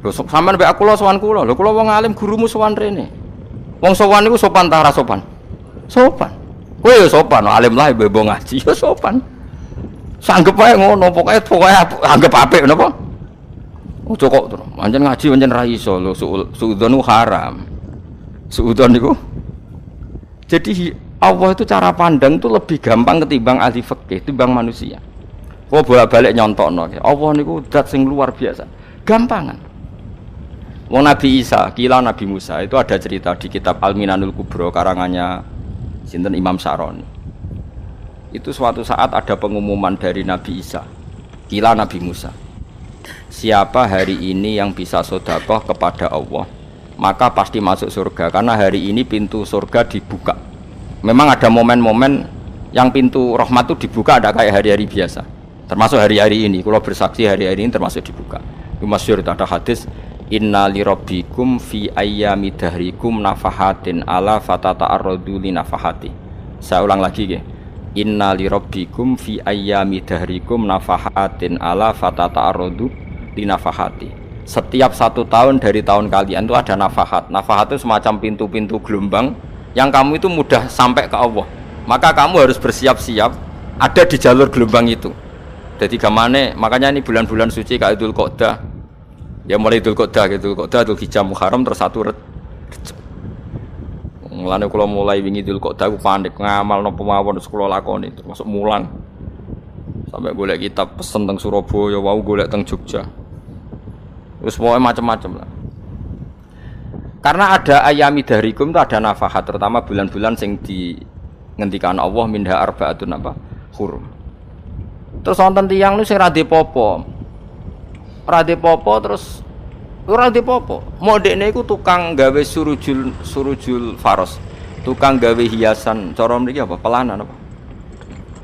Lho sampean bae aku lo sowan kulo. Lho kulo wong ngalim gurumu sowan rene. Wong sowan niku sopan ta ora sopan? Sopan. Kowe ya sopan, alim lah ibu ngaji ya sopan. Sanggep ae ngono, pokoke anggap apik napa? Ojo kok terus. Pancen ngaji pancen ra iso lho, suudzon haram. Suudzon niku. Jadi Allah itu cara pandang itu lebih gampang ketimbang ahli fikih, ketimbang manusia. Kok bolak-balik nyontokno. Allah niku zat sing luar biasa. Gampangan. Wong Nabi Isa, kila Nabi Musa itu ada cerita di kitab Al-Minanul Kubro karangannya sinten Imam Syaroni. Itu suatu saat ada pengumuman dari Nabi Isa, kila Nabi Musa. Siapa hari ini yang bisa sedekah kepada Allah, maka pasti masuk surga karena hari ini pintu surga dibuka. Memang ada momen-momen yang pintu rahmat itu dibuka, ada kayak hari-hari biasa. Termasuk hari-hari ini, kalau bersaksi hari-hari ini termasuk dibuka. Itu masyhur ada hadis, inna li rabbikum fi ayyami dahrikum nafahatin ala fatata'arradu li nafahati. Saya ulang lagi ya. Inna li rabbikum fi ayyami dahrikum nafahatin ala fatata'arradu li nafahati. Setiap 1 tahun dari tahun kalian itu ada nafahat. Nafahat itu semacam pintu-pintu gelombang yang kamu itu mudah sampai ke Allah. Maka kamu harus bersiap-siap ada di jalur gelombang itu. Jadi gamane, makanya ini bulan-bulan suci kayak Dzul Qa'dah. Ya mulai Dzul Qa'dah gitu, Dzul Hijjah Muharram terus 1 Rajab. Mulane kula mulai wingi Dzul Qa'dah aku panik ngamal napa mawon terus kula lakoni termasuk mulang. Sampai golek kitab pesen teng Surabaya, wau golek teng Jogja. Terus pokoknya macam-macam lah. Karena ada ayami dahrikum itu ada nafahat, terutama bulan-bulan sing di ngendikan Allah minha arbaatun apa? Hurum. Terus wonten tiyang niku sing ra dipopo. Ra dipopo terus ora dipopo. Modekne iku tukang gawe surujul faros. Tukang gawe hiasan, cara mriki apa? Pelanan apa?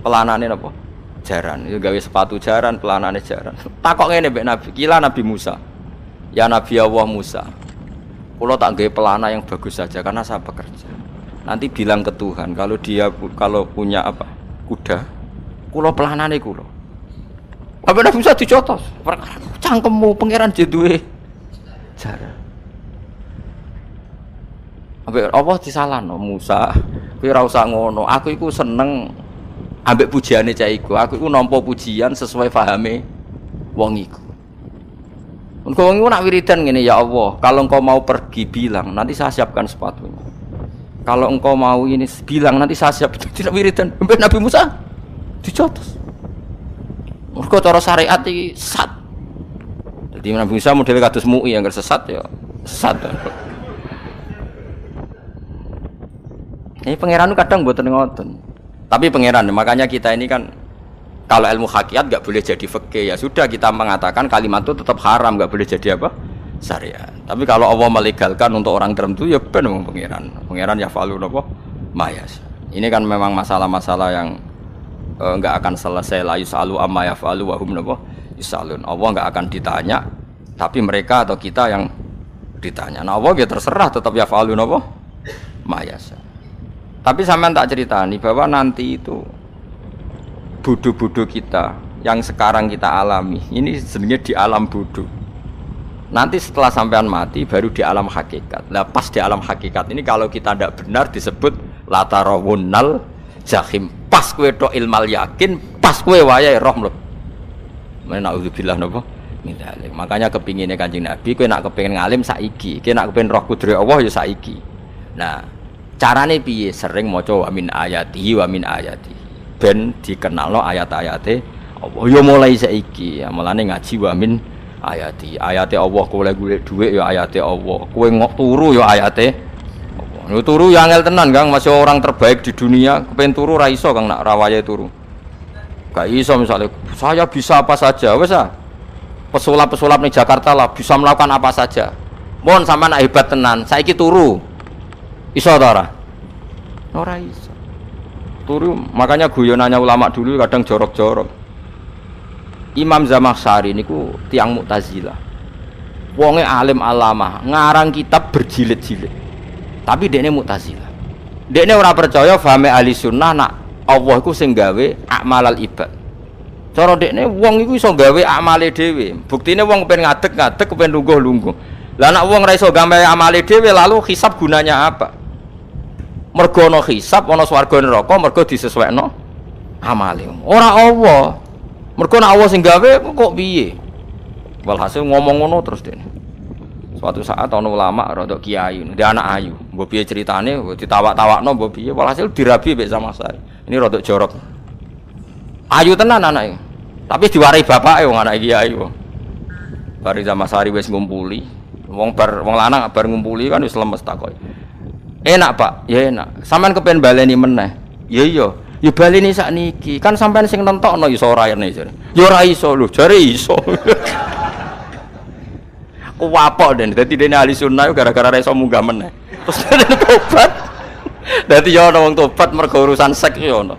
Pelanane apa? Jaran. Itu gawe sepatu jaran, pelanane jaran. Takok ngene mbek Nabi, kila Nabi Musa. Ya Nabi Allah Musa. Kula tak gawe pelana yang bagus saja karena saya bekerja. Nanti bilang ke Tuhan kalau punya apa? Kuda. Kula pelanane kula. Apa Nabi Musa dicotos? Perkara cangkemmu pangeran duwe jaran. Apa disalahno Musa? Kowe ora usah ngono. Aku iku seneng ambek pujiane cah iku. Aku iku nampa pujian sesuai pahame wong iku. Engko wong iku nak wiridan ngene, ya Allah, kalau engkau mau pergi bilang, nanti saya siapkan sepatunya. Kalau engkau mau ini bilang, nanti saya siap. Tidak wiridan. Mbek Nabi Musa dicotos. Mergo cara syariat iki sesat. Jadi Nabi Musa model kados MUI yang sesat ya sesat. Ini pangeran kadang mboten ngoten. Tapi pangeran, makanya kita ini kan kalau ilmu hakikat nggak boleh jadi fikih, ya sudah kita mengatakan kalimat itu tetap haram, nggak boleh jadi apa? Syariat. Tapi kalau Allah melegalkan untuk orang tertentu, ya benar pangeran. Pangeran ya falu nopo mayas. Ini kan memang masalah-masalah yang nggak akan selesai. La yusalu amma yafalu wa hum nopo yusalun. Allah nggak akan ditanya, tapi mereka atau kita yang ditanya. Nah Allah ya terserah tetap ya falu nopo mayas. Tapi sampean tak ceritani bahwa nanti itu bodoh-bodoh kita yang sekarang kita alami ini sebenarnya di alam bodoh. Nanti setelah sampean mati baru di alam hakikat. Nah pas di alam hakikat ini kalau kita tidak benar disebut latarawunnal jahim. Pas kue do ilmal yakin, pas kue wayai roh mleb. Na'udzubillah napa? Makanya kepinginnya Kanjeng Nabi, kue nak kepingin ngalim saiki, kue nak kepingin roh kudri Allah ya saiki. Nah carane piye? Sering maca wa min ayatihi wa min ayatihi. Ben dikenalno ayat-ayate Allah. Ya mulai saiki, ya mulane ngaji wa min ayati. Ayate Allah kowe golek dhuwit ya ayate Allah. Kowe ngok turu ya ayate Allah. Yo turu ya angel tenan, Kang. Masih orang terbaik di dunia, kepen turu ra iso Kang nak rawaye turu. Gak iso misalnya saya bisa apa saja, wes ah. Pesulap-pesulap ning Jakarta lah bisa melakukan apa saja. Mohon sampean hebat tenan, saiki turu. Iso ta ora? Ora iso. Turu, makanya guyonannya ulama dulu kadang jorok-jorok. Imam Zamakhsyari niku tiang Mu'tazilah. Wonge alim alama, ngarang kitab berjilid-jilid. Tapi dekne Mu'tazilah. Dekne ora percaya fahame ahli sunnah nak Allah iku sing gawe akmalal ibad. Cara dekne wong iku iso gawe amale dhewe. Buktine wong kepen ngadeg-ngadeg, kepen lungguh-lungguh. Lah nek wong ora iso gawe amale dhewe lalu hisab gunanya apa? Mergo ana hisab ana swarga neraka mergo disesuaikno amale. Ora Allah. Mergo nek Allah sing gawe kok piye? Walhasil ngomong ngono terus dene. Suatu saat ana ulama rada kiai, dia anak ayu. Mbok piye ceritane ditawak-tawakno mbok piye walhasil dirabi mek Zamakhsyari. Ini rada jorok. Ayu tenan anake. Tapi diwarai bapake wong anake kiai wong. Bari Zamakhsyari wis ngumpuli. Wong lanang bar ngumpuli kan wis lemes takoki. Enak Pak, ya enak. Sampean kepen baleni meneh. Ya iya. Ya baleni sakniki. Kan sampean sing nentokno iso ora rene jare. Ya ora iso lho, jare iso. Aku wapok den. Dadi dene ahli sunnah gara-gara ora iso munggah meneh. Terus dene tobat. Dadi ya ana wong tobat mergo urusan seks ya ono.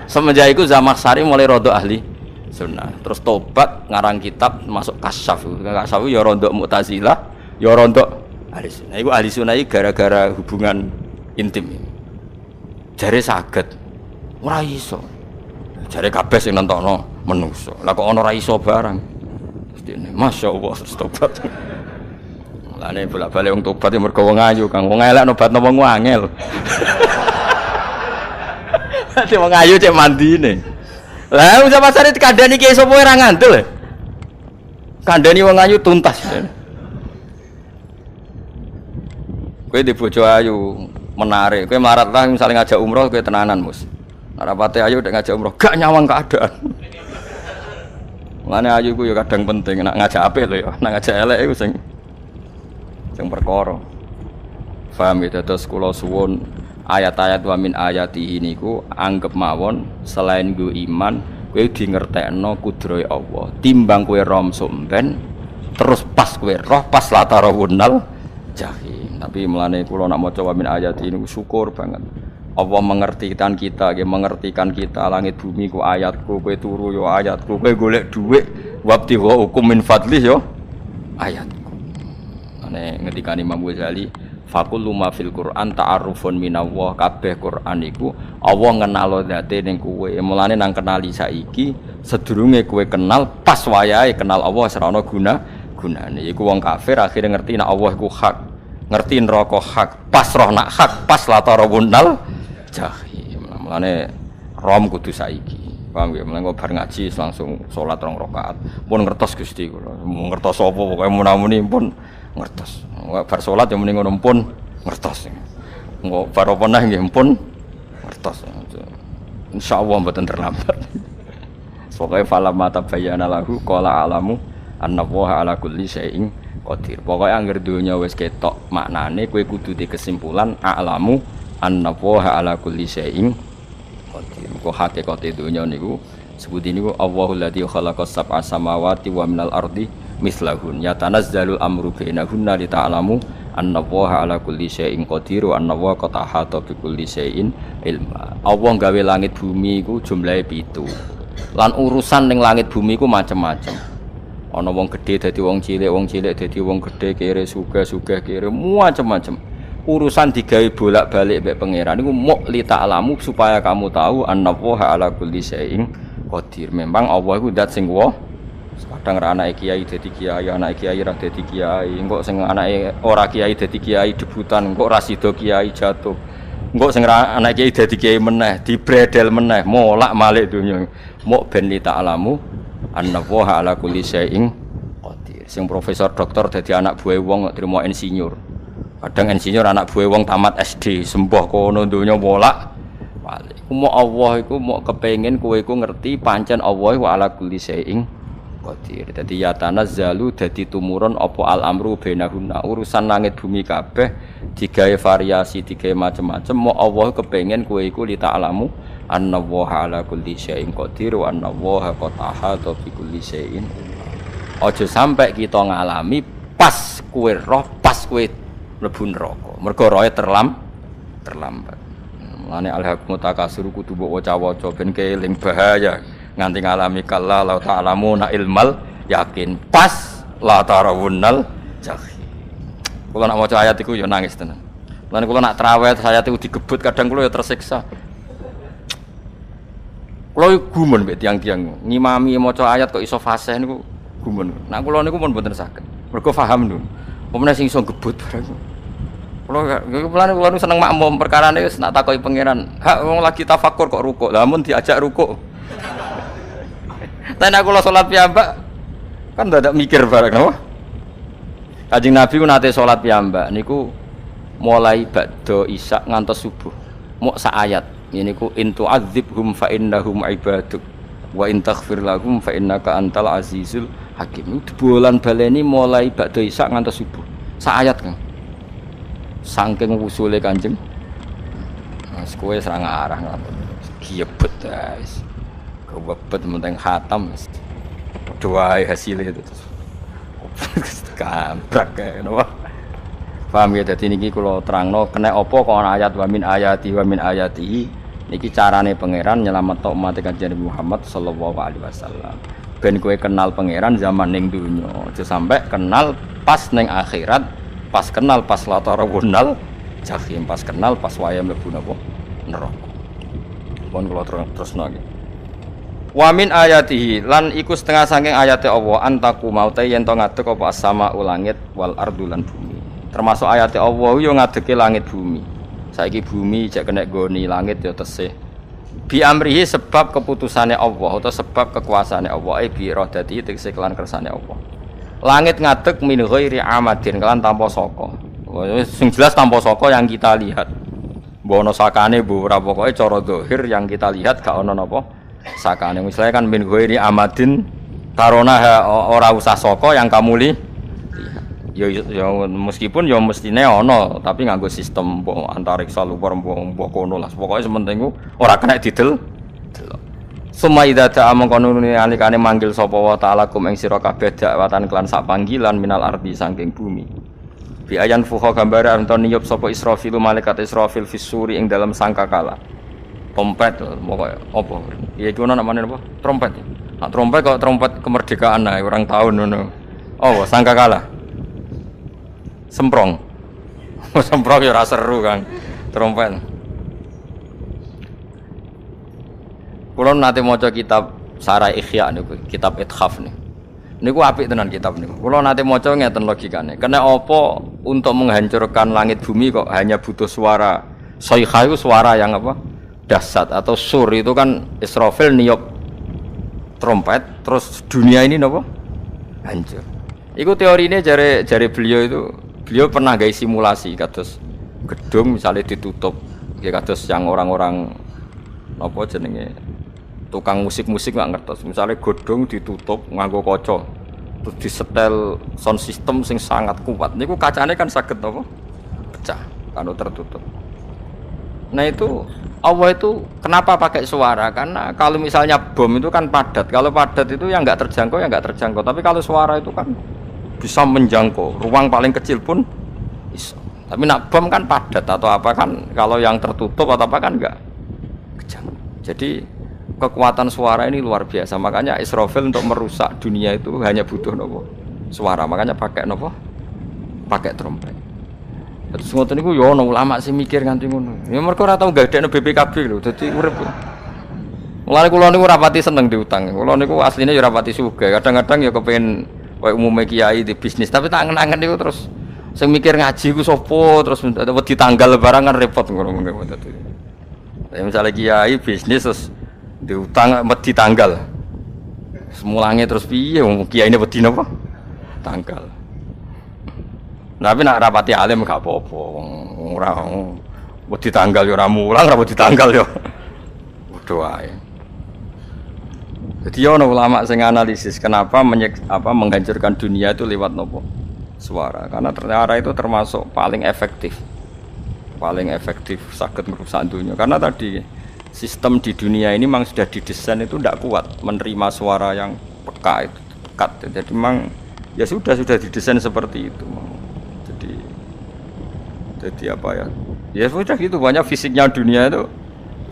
Semenjak iku Zamakhsyari mulai rada ahli sunnah. Terus tobat ngarang kitab masuk kasyaf. Kasyaf ya rada Mu'tazilah, ya rada ahli sunnah. Iku ahli sunnah gara-gara hubungan intim. Jare saged ora iso. Jare kabeh sing nentokno menungso. Lah kok ana ora iso barang. Dene masyaallah terus tobat. Lane bolak-balik wong tobat ya mergo wong ayu, Kang. Wong elek nobatno wong angel. Dadi wong ayu cek mandine. Lah wong Zamakhsyari dikandani ki sapa ora ngandel. Kandani wong ayu tuntas. Kowe di bojo ayu menarik, kowe melarat lah misalnya ngajak umroh kowe tenanan mus. Rapate ayu udah ngajak umroh gak nyawang keadaan. Mulane ayu ku ya kadang penting nak ngajak apik lho ya, nak ngajak elek iku sing perkara. Paham ya terus kula suwun ayat-ayat wa min ayatihi niku anggap mawon selain go iman kowe di ngertekno kudrohe Allah. Timbang kowe rom somben terus pas kowe roh pas latarawunnal jahim. Tapi mulane kula nak maca wa min ayatihi niku syukur banget. Allah mengertikan kita, mengertikan kita langit bumi ku ayatku, kowe turu yo ayatku, kowe golek dhuwit wabti wa hukum min fadlih yo ayatku. Ane ngendikane Imam Ghazali, faqullu ma fil Qur'an ta'arufun minallah, kabeh Qur'an iku Allah ngenalo zate ning kowe. Mulane nang kenali saiki sedurunge kowe kenal pas wayahe kenal Allah ora ana gunane. Iku wong kafir akhire ngerti nek Allah iku hak, ngerti neraka hak, pas roh nak hak, pas latarawunnal jahim. Mulane rom kudu saiki. Paham ya? Mulane bar ngaji langsung salat 2 rakaat. Pun ngertos Gusti kula. Ngertos apa pokoke munamuni pun ngertos. Bar salat ya muni ngono pun ngertos. Engko bar apa neh nggih pun ngertos. Insyaallah mboten terlambat. Pokoke falamma tabayyana lahu qala alamu annallaha ala kulli syai'in qadir. Pokoke anggere donya wis ketok maknane kowe kudu di kesimpulan a'lamu annallaha ala kulli syai'in qadir. Kok hakikate donya niku sebuti niku Allahul ladzi khalaqas sab'a samawati wa minal ardi mislahun yatanazzalul amru bainahunna li ta'lamu annallaha ala kulli syai'in qadir wa annallaha qad ahata bi kulli syai'in ilma. Allah gawe langit bumi iku jumlahe 7. Lan urusan ning langit bumi iku macam-macam. Ana wong gedhe dadi wong cilik dadi wong gedhe, kere sugih kere macam-macam. Urusan digawe bolak-balik mbek pangeran niku muk li ta'lamu supaya kamu tahu annallaha ala kulli syai'in qadir. Memang Allah iku zat sing kadang ra anake kiai dadi kiai, anake kiai ra dadi kiai, engko sing anake ora kiai dadi kiai debutan, engko ra sida kiai jatuh. Engko sing ra anake kiai dadi kiai meneh, dibredel meneh, molak-malik donya. Muk ben li ta'lamu annallaha ala kulli syai'in qadir. Sing profesor doktor dadi anak buah wong trimo insinyur. Kadang insinyur anak buah wong tamat SD, sembah kono donya molak-malik. Muk Allah iku muk kepengin kowe iku ngerti pancen Allah wa ala kulli syai'in qadir. Dadi ya tanazzalu dadi tumurun apa al amru bainahunna. Urusan langit bumi kabeh digawe variasi, digawe macam-macam. Mo Allah kepengin kowe iku li ta'lamu annallaha ala kulli syai'in qadir wa annallaha qad ahata bi kulli syai'in. Aja sampai kita ngalami pas kowe roh, pas kowe mlebu neraka. Mergo rohe terlambat. Mulane al-haqqu takasur kudu mbok waca-waca ben keling bahaya. Nganti ngalami kalla la ta'lamuna ilmal yakin pas la tarawunnal jahim. Kula nak maca ayat iku ya nangis tenan. Lan kula nak traweh ayat iku digebut kadang kula ya tersiksa. Kula gumun mbek tiang-tiang ngimami maca ayat kok iso fasih niku gumun. Nak kula niku pun mboten saged. Mergo paham lho. Pemene sing iso gebut barang. Kula seneng makmum perkarane wis nak takoki pangeran. Hak wong lagi tafakur kok rukuk. Lah mun diajak rukuk tapi aku lo sholat piyambak kan tidak mikir bareng apa? Kanjeng Nabi ku nate sholat piyambak niku mulai ba'da isya ngantos subuh muk sak ayat niku in tu'adzibhum fa innahum ibaduk wa in taghfir lahum fa innaka antal azizul hakim. Bulan baleni mulai ba'da isya ngantos subuh sak ayat kan saking usule Kanjeng mas kowe serang arah ngono giebet guys kewebet menteng khatam doa hasilnya itu kabrak kayak napa paham ya. Dadi niki kula terangno kena apa kok ana ayat wa min ayatihi niki carane pangeran nyelametno umat Kanjeng Muhammad sallallahu alaihi wasallam ben kowe kenal pangeran zaman ning dunya aja sampai kenal pas ning akhirat, pas kenal pas latarawunal jahim, pas kenal pas waya mlebu napa neraka. Pun kula terusno iki wa min ayatihi lan iku setengah saking ayate Allah antaku maute yen to ngadeg apa as-sama langit wal ardu lan bumi. Termasuk ayate Allah yo ngadege langit bumi. Saiki bumi jek kena goni langit yo tesih. Bi amrihi sebab keputusane Allah atau sebab kekuasaane Allah bi iradati tegese kelan kersane Allah. Langit ngadeg min ghairi amadin kelan tanpa saka. Sing jelas tanpa saka yang kita lihat. Mbok ono sakane mbok ora pokoke cara zahir yang kita lihat gak ono napa sakane. Misalnya kan min ghairi amadin tarona ora usah saka yang kamu lihat. Ya meskipun ya mestine ana tapi nganggo sistem antariksa luar mbok kono lah. Pokoke sementing ora kena didel. Summa idza ta'a mangkonune alikane manggil sapa wa ta'ala kum ing sira kabeh dakwatan kelan sak panggilan minal ardi saking bumi. Bi ayan fuha gambare anton niyup sapa Israfil malaikat Israfil fisuri ing dalam sangkakala. Trompet pokoknya apa? Ya itu namanya apa? Trompet. Nah, trompet kok trompet kemerdekaan ae orang tahun ngono. Oh, sangkakala. Semprong. Semprong ya ora seru kan. Trompet. Kula nate maca kitab Sarah Ikhya niku, kitab Ithaf niku. Niku apik tenan kitab niku. Kula nate maca ngeten logikane. Kena apa untuk menghancurkan langit bumi kok hanya butuh suara. Sayha itu suara yang apa? Dahsyat atau sur itu kan Israfil niup trompet terus dunia ini napa hancur. Iku teorine jare beliau pernah gawe simulasi kados gedung misalnya ditutup ya kados yang orang-orang napa jenenge tukang musik nggak ngertos misalnya gedung ditutup nganggo kaca terus disetel sound system sing sangat kuat niku kacane kan saged napa pecah kalau tertutup. Nah itu Allah itu kenapa pakai suara? Karena kalau misalnya bom itu kan padat. Kalau padat itu yang nggak terjangkau, yang nggak terjangkau. Tapi kalau suara itu kan bisa menjangkau. Ruang paling kecil pun bisa. Tapi nak bom kan padat atau apa kan? Kalau yang tertutup atau apa kan nggak kejangkau. Jadi kekuatan suara ini luar biasa. Makanya Israfil untuk merusak dunia itu hanya butuh nopo suara. Makanya pakai nopo, pakai trompet. Terus ngoten niku yo ana ulama sing mikir nganti ngono. Ya mergo ora tau gadekno BPKB lho, dadi urip. Mulane kula niku rapati seneng diutang. Kula niku asline ya rapati sugih. Kadang-kadang ya kepengin koyo umume kiai di bisnis, tapi tak angen-angen niku terus sing mikir ngaji ku sapa, terus wedi tanggal lebaran kan repot ngono mengko dadi. Ya misale kiai bisnis terus diutang wedi tanggal. Semulange terus piye wong kiyaine wedi napa? Tanggal. Tapi nak rapati alim gak apa-apa, ora wedi tanggal ya ora mulang, ora wedi tanggal ya padha wae. Jadi ana ulama sing analisis kenapa menghancurkan dunia itu lewat nopo? Suara. Karena suara itu termasuk paling efektif. Paling efektif saged merusak dunia. Karena tadi sistem di dunia ini memang sudah didesain itu tidak kuat menerima suara yang peka itu, pekat. Jadi memang ya sudah didesain seperti itu. Jadi apa ya? Ya sudah gitu, banyak fisiknya dunia itu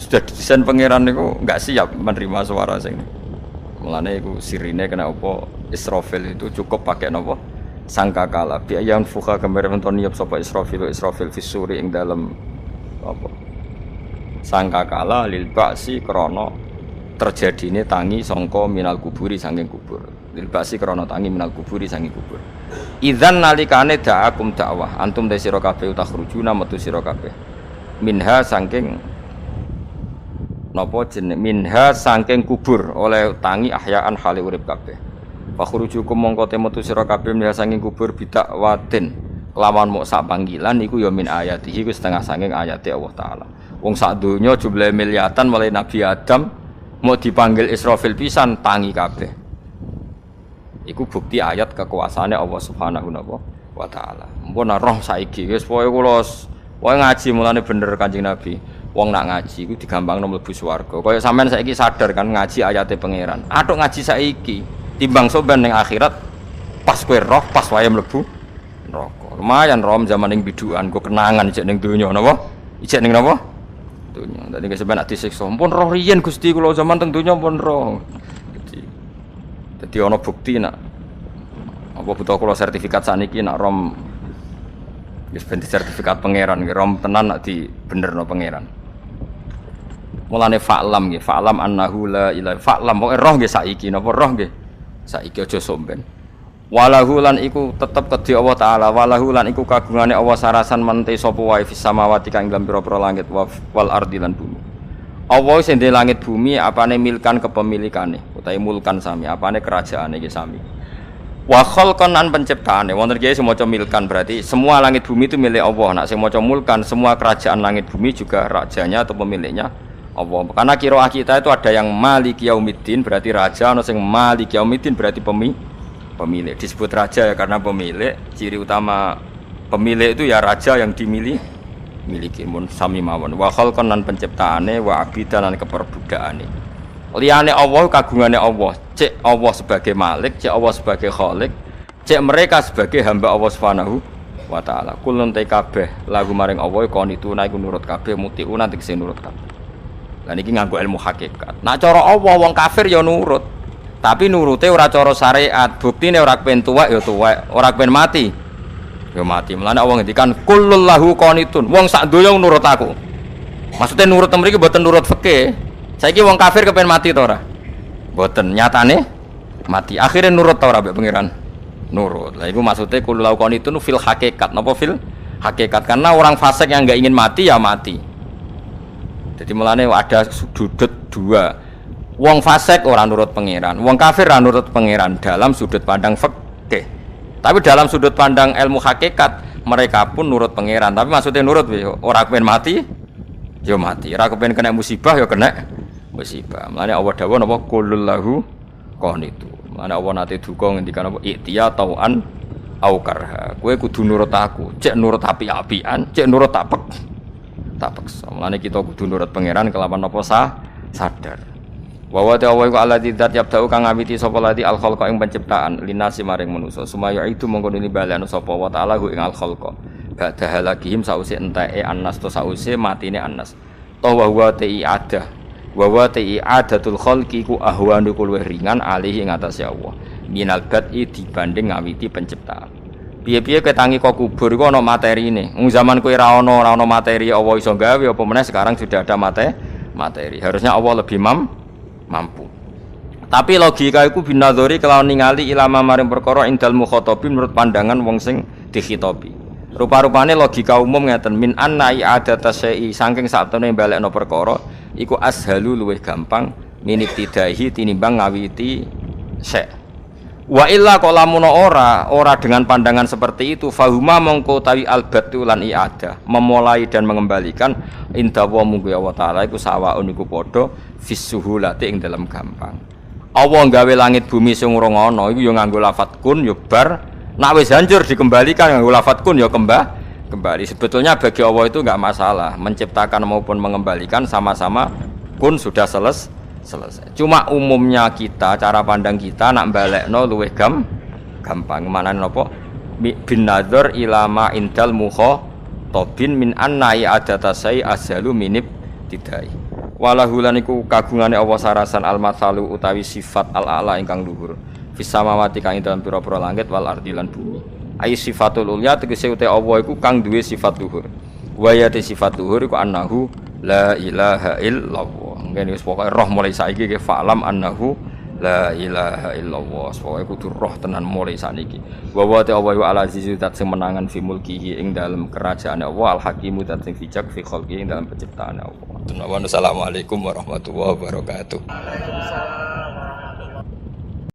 sudah didesain pangeran itu nggak siap menerima suara sing. Mulane iku sirine kena apa Israfil itu cukup pakai napa sangkakala. Bi ayyan fuka gambar menton niap sapa Israfil fisuri ing dalam apa sangkakala lil ba'si krana terjadine tangi sangka minal kuburi saking kubur. Lil ba'si krana tangi minal kuburi saking kubur. Idzan nalikane da'akum dakwah antum te sira kabeh takhrujuna metu sira kabeh minha saking napa jeneng minha saking kubur oleh tangi ahyaan hale urip kabeh fakhrujukum mongko te metu sira kabeh minha saking kubur bidak watin lawan mok sak panggilan iku ya min ayatihi ku setengah saking ayate Allah taala wong sak donya jumlah miliatan mulai Nabi Adam mau dipanggil Israfil pisan tangi kabeh. Iku bukti ayat kekuasaannya Allah Subhanahu wa taala. Mumpun roh saiki wis pokoke kula ngaji mulane bener Kanjeng Nabi. Wong nak ngaji iku digampangno mlebu swarga. Kaya sampean saiki sadar kan ngaji ayate pangeran. Atuk ngaji saiki timbang soban ning akhirat pas kowe roh pas wae mlebu neraka. Lumayan rom zaman ning bidukan kok kenangan ijek ning donya napa? Ijek ning napa? Donya. Dadi sampean nak disiksa. Mumpun roh riyen Gusti kula zaman teng donya mumpun roh. Jadi ono bukti nak apa butuh kula sertifikat saniki nak rom wis ben sertifikat pangeran rom tenan nak di benerno pangeran. Mulane fa'lam nggih, fa'lam annahu la ilaha fa'lam pokoke roh nggih saiki napa roh nggih. Saiki aja somben. Walahu lan iku tetep kedhi Allah taala, walahu lan iku kagungane Allah sarasan mente sapa wae fis samawati kang dalam pira-pira langit wal ardi lan bumi. Allah sing di langit bumi apane milkan kepemilikane utawi mulkan sami apane kerajaane iki sami wa khalqan an penciptaane wonten kiye sing maca milkan berarti semua langit bumi itu milik Allah nek sing maca mulkan semua kerajaan langit bumi juga rajanya atau pemiliknya Allah karena qiraah kita itu ada yang maliki yaumiddin berarti raja ana sing maliki yaumiddin berarti pemilik disebut raja ya karena pemilik ciri utama pemilik itu ya raja yang dimiliki miliki mun sami mawon wa khalqan lan penciptaane wa abidan lan keperbudakane liyane Allah kagungane Allah cek Allah sebagai malik cek Allah sebagai khalik cek mereka sebagai hamba Allah Subhanahu wa taala kulun te kabeh lagu maring Allah kon itu iku nurut kabeh mutiuna tegese nurut kabeh lan iki nganggo ilmu hakikat nak cara Allah wong kafir ya nurut tapi nurute ora cara syariat buktine ora kepen tuwek ya tuwek ora kepen mati ya mati. Mulane Allah ngendikan kullul lahu qanitun. Wong sak donya nurut aku. Maksudnya nurut mriki mboten nurut fikih. Saiki wong kafir kepen mati ta ora? Mboten, nyatane mati. Akhire nurut ta ora mbek pangeran? Nurut. Lah iku maksudnya kullul lahu qanitun fil hakikat. Napa fil hakikat? Karena orang fasik yang enggak ingin mati ya mati. Jadi mulane ada sudut dua. Wong fasik ora nurut pangeran, wong kafir ora nurut pangeran dalam sudut pandang fikih. Tapi dalam sudut pandang ilmu hakikat mereka pun nurut pangeran. Tapi maksudnya nurut orang kepen mati, ya mati. Orang kepen kena musibah, ya kena musibah. Mulane Allah dawuh napa qulul lahu qanitu. Mulane Allah nate duka ngendikan apa iktiya tauan au karha. Kowe kudu nurut aku. Cek nurut api-apian, cek nurut apek. tak peksa. Mulane kita kudu nurut pangeran kelawan apa sadar. Wa wa ta'ala iku alladzi dzat yabda'u kang ngawiti sapa lati al khalqa ing penciptaan linasi maring manusa. Sumaya itu mongko nuli balekno sapa wa ta'ala ing al khalqa. Ba'da halakihim sause enteke annas to sause matine annas. Ta wa wa ti ada. Wa wa ti adatul khalqi ku ahwanu luwih ringan alih ing atase Allah. Minal bad'i dibanding ngawiti penciptaan. Piye-piye ketangi kok kubur iku ana materine. Wong zaman kowe ora ana materi Allah iso gawe apa meneh sekarang sudah ada materi. Harusnya Allah lebih mampu. Tapi logika iku binadzori kelawan ningali ilama maring perkara indal mukhatabin menurut pandangan wong sing dikhitobi. Rupa-rupane logika umum ngeten min anna i'adata syai'i saking saktemene balekno perkara iku ashalu luwih gampang minibtidahi tinimbang ngawiti syai'. Wa illa kok lamun ora dengan pandangan seperti itu fahuma mongko tawi albatu lan i'adah memulai dan mengembalikan inda wa munggu Allah taala iku sawaun iku padha fisuhulati ing dalam gampang. Allah gawe langit bumi sing urung ana iku ya nganggo lafat kun ya bar nak wis hancur dikembalikan nganggo lafat kun ya kembali. Sebetulnya bagi Allah itu enggak masalah menciptakan maupun mengembalikan sama-sama kun sudah selesai. Cuma umumnya kita, cara pandang kita nak balekno luwih gampang. Manane napa? Bin nadzar ilama indal mukhatabin min anna i'adata sai azalu minib tidai. Walahu lan iku kagungane Allah sarasan al-matsalu utawi sifat al-a'la ingkang luhur. Fis samawati kang ing dalam pira-pira langit wal ardi lan bumi. Ai sifatul ulya tegese uta Allah iku kang duwe sifat luhur. Wa ya sifat luhur iku annahu la ilaha illallah. Ngene wis pokoke roh mulai saiki ke fa'lam annahu la ilaha illallah. Pokoke kudu roh tenan mulai saniki. Wa wa ta'ala wa al-azizu zat sing menangan fi mulkihi ing dalam kerajaan Allah al-hakimu zat sing bijak fi khalqihi ing dalam penciptaan Allah. Assalamualaikum warahmatullahi wabarakatuh.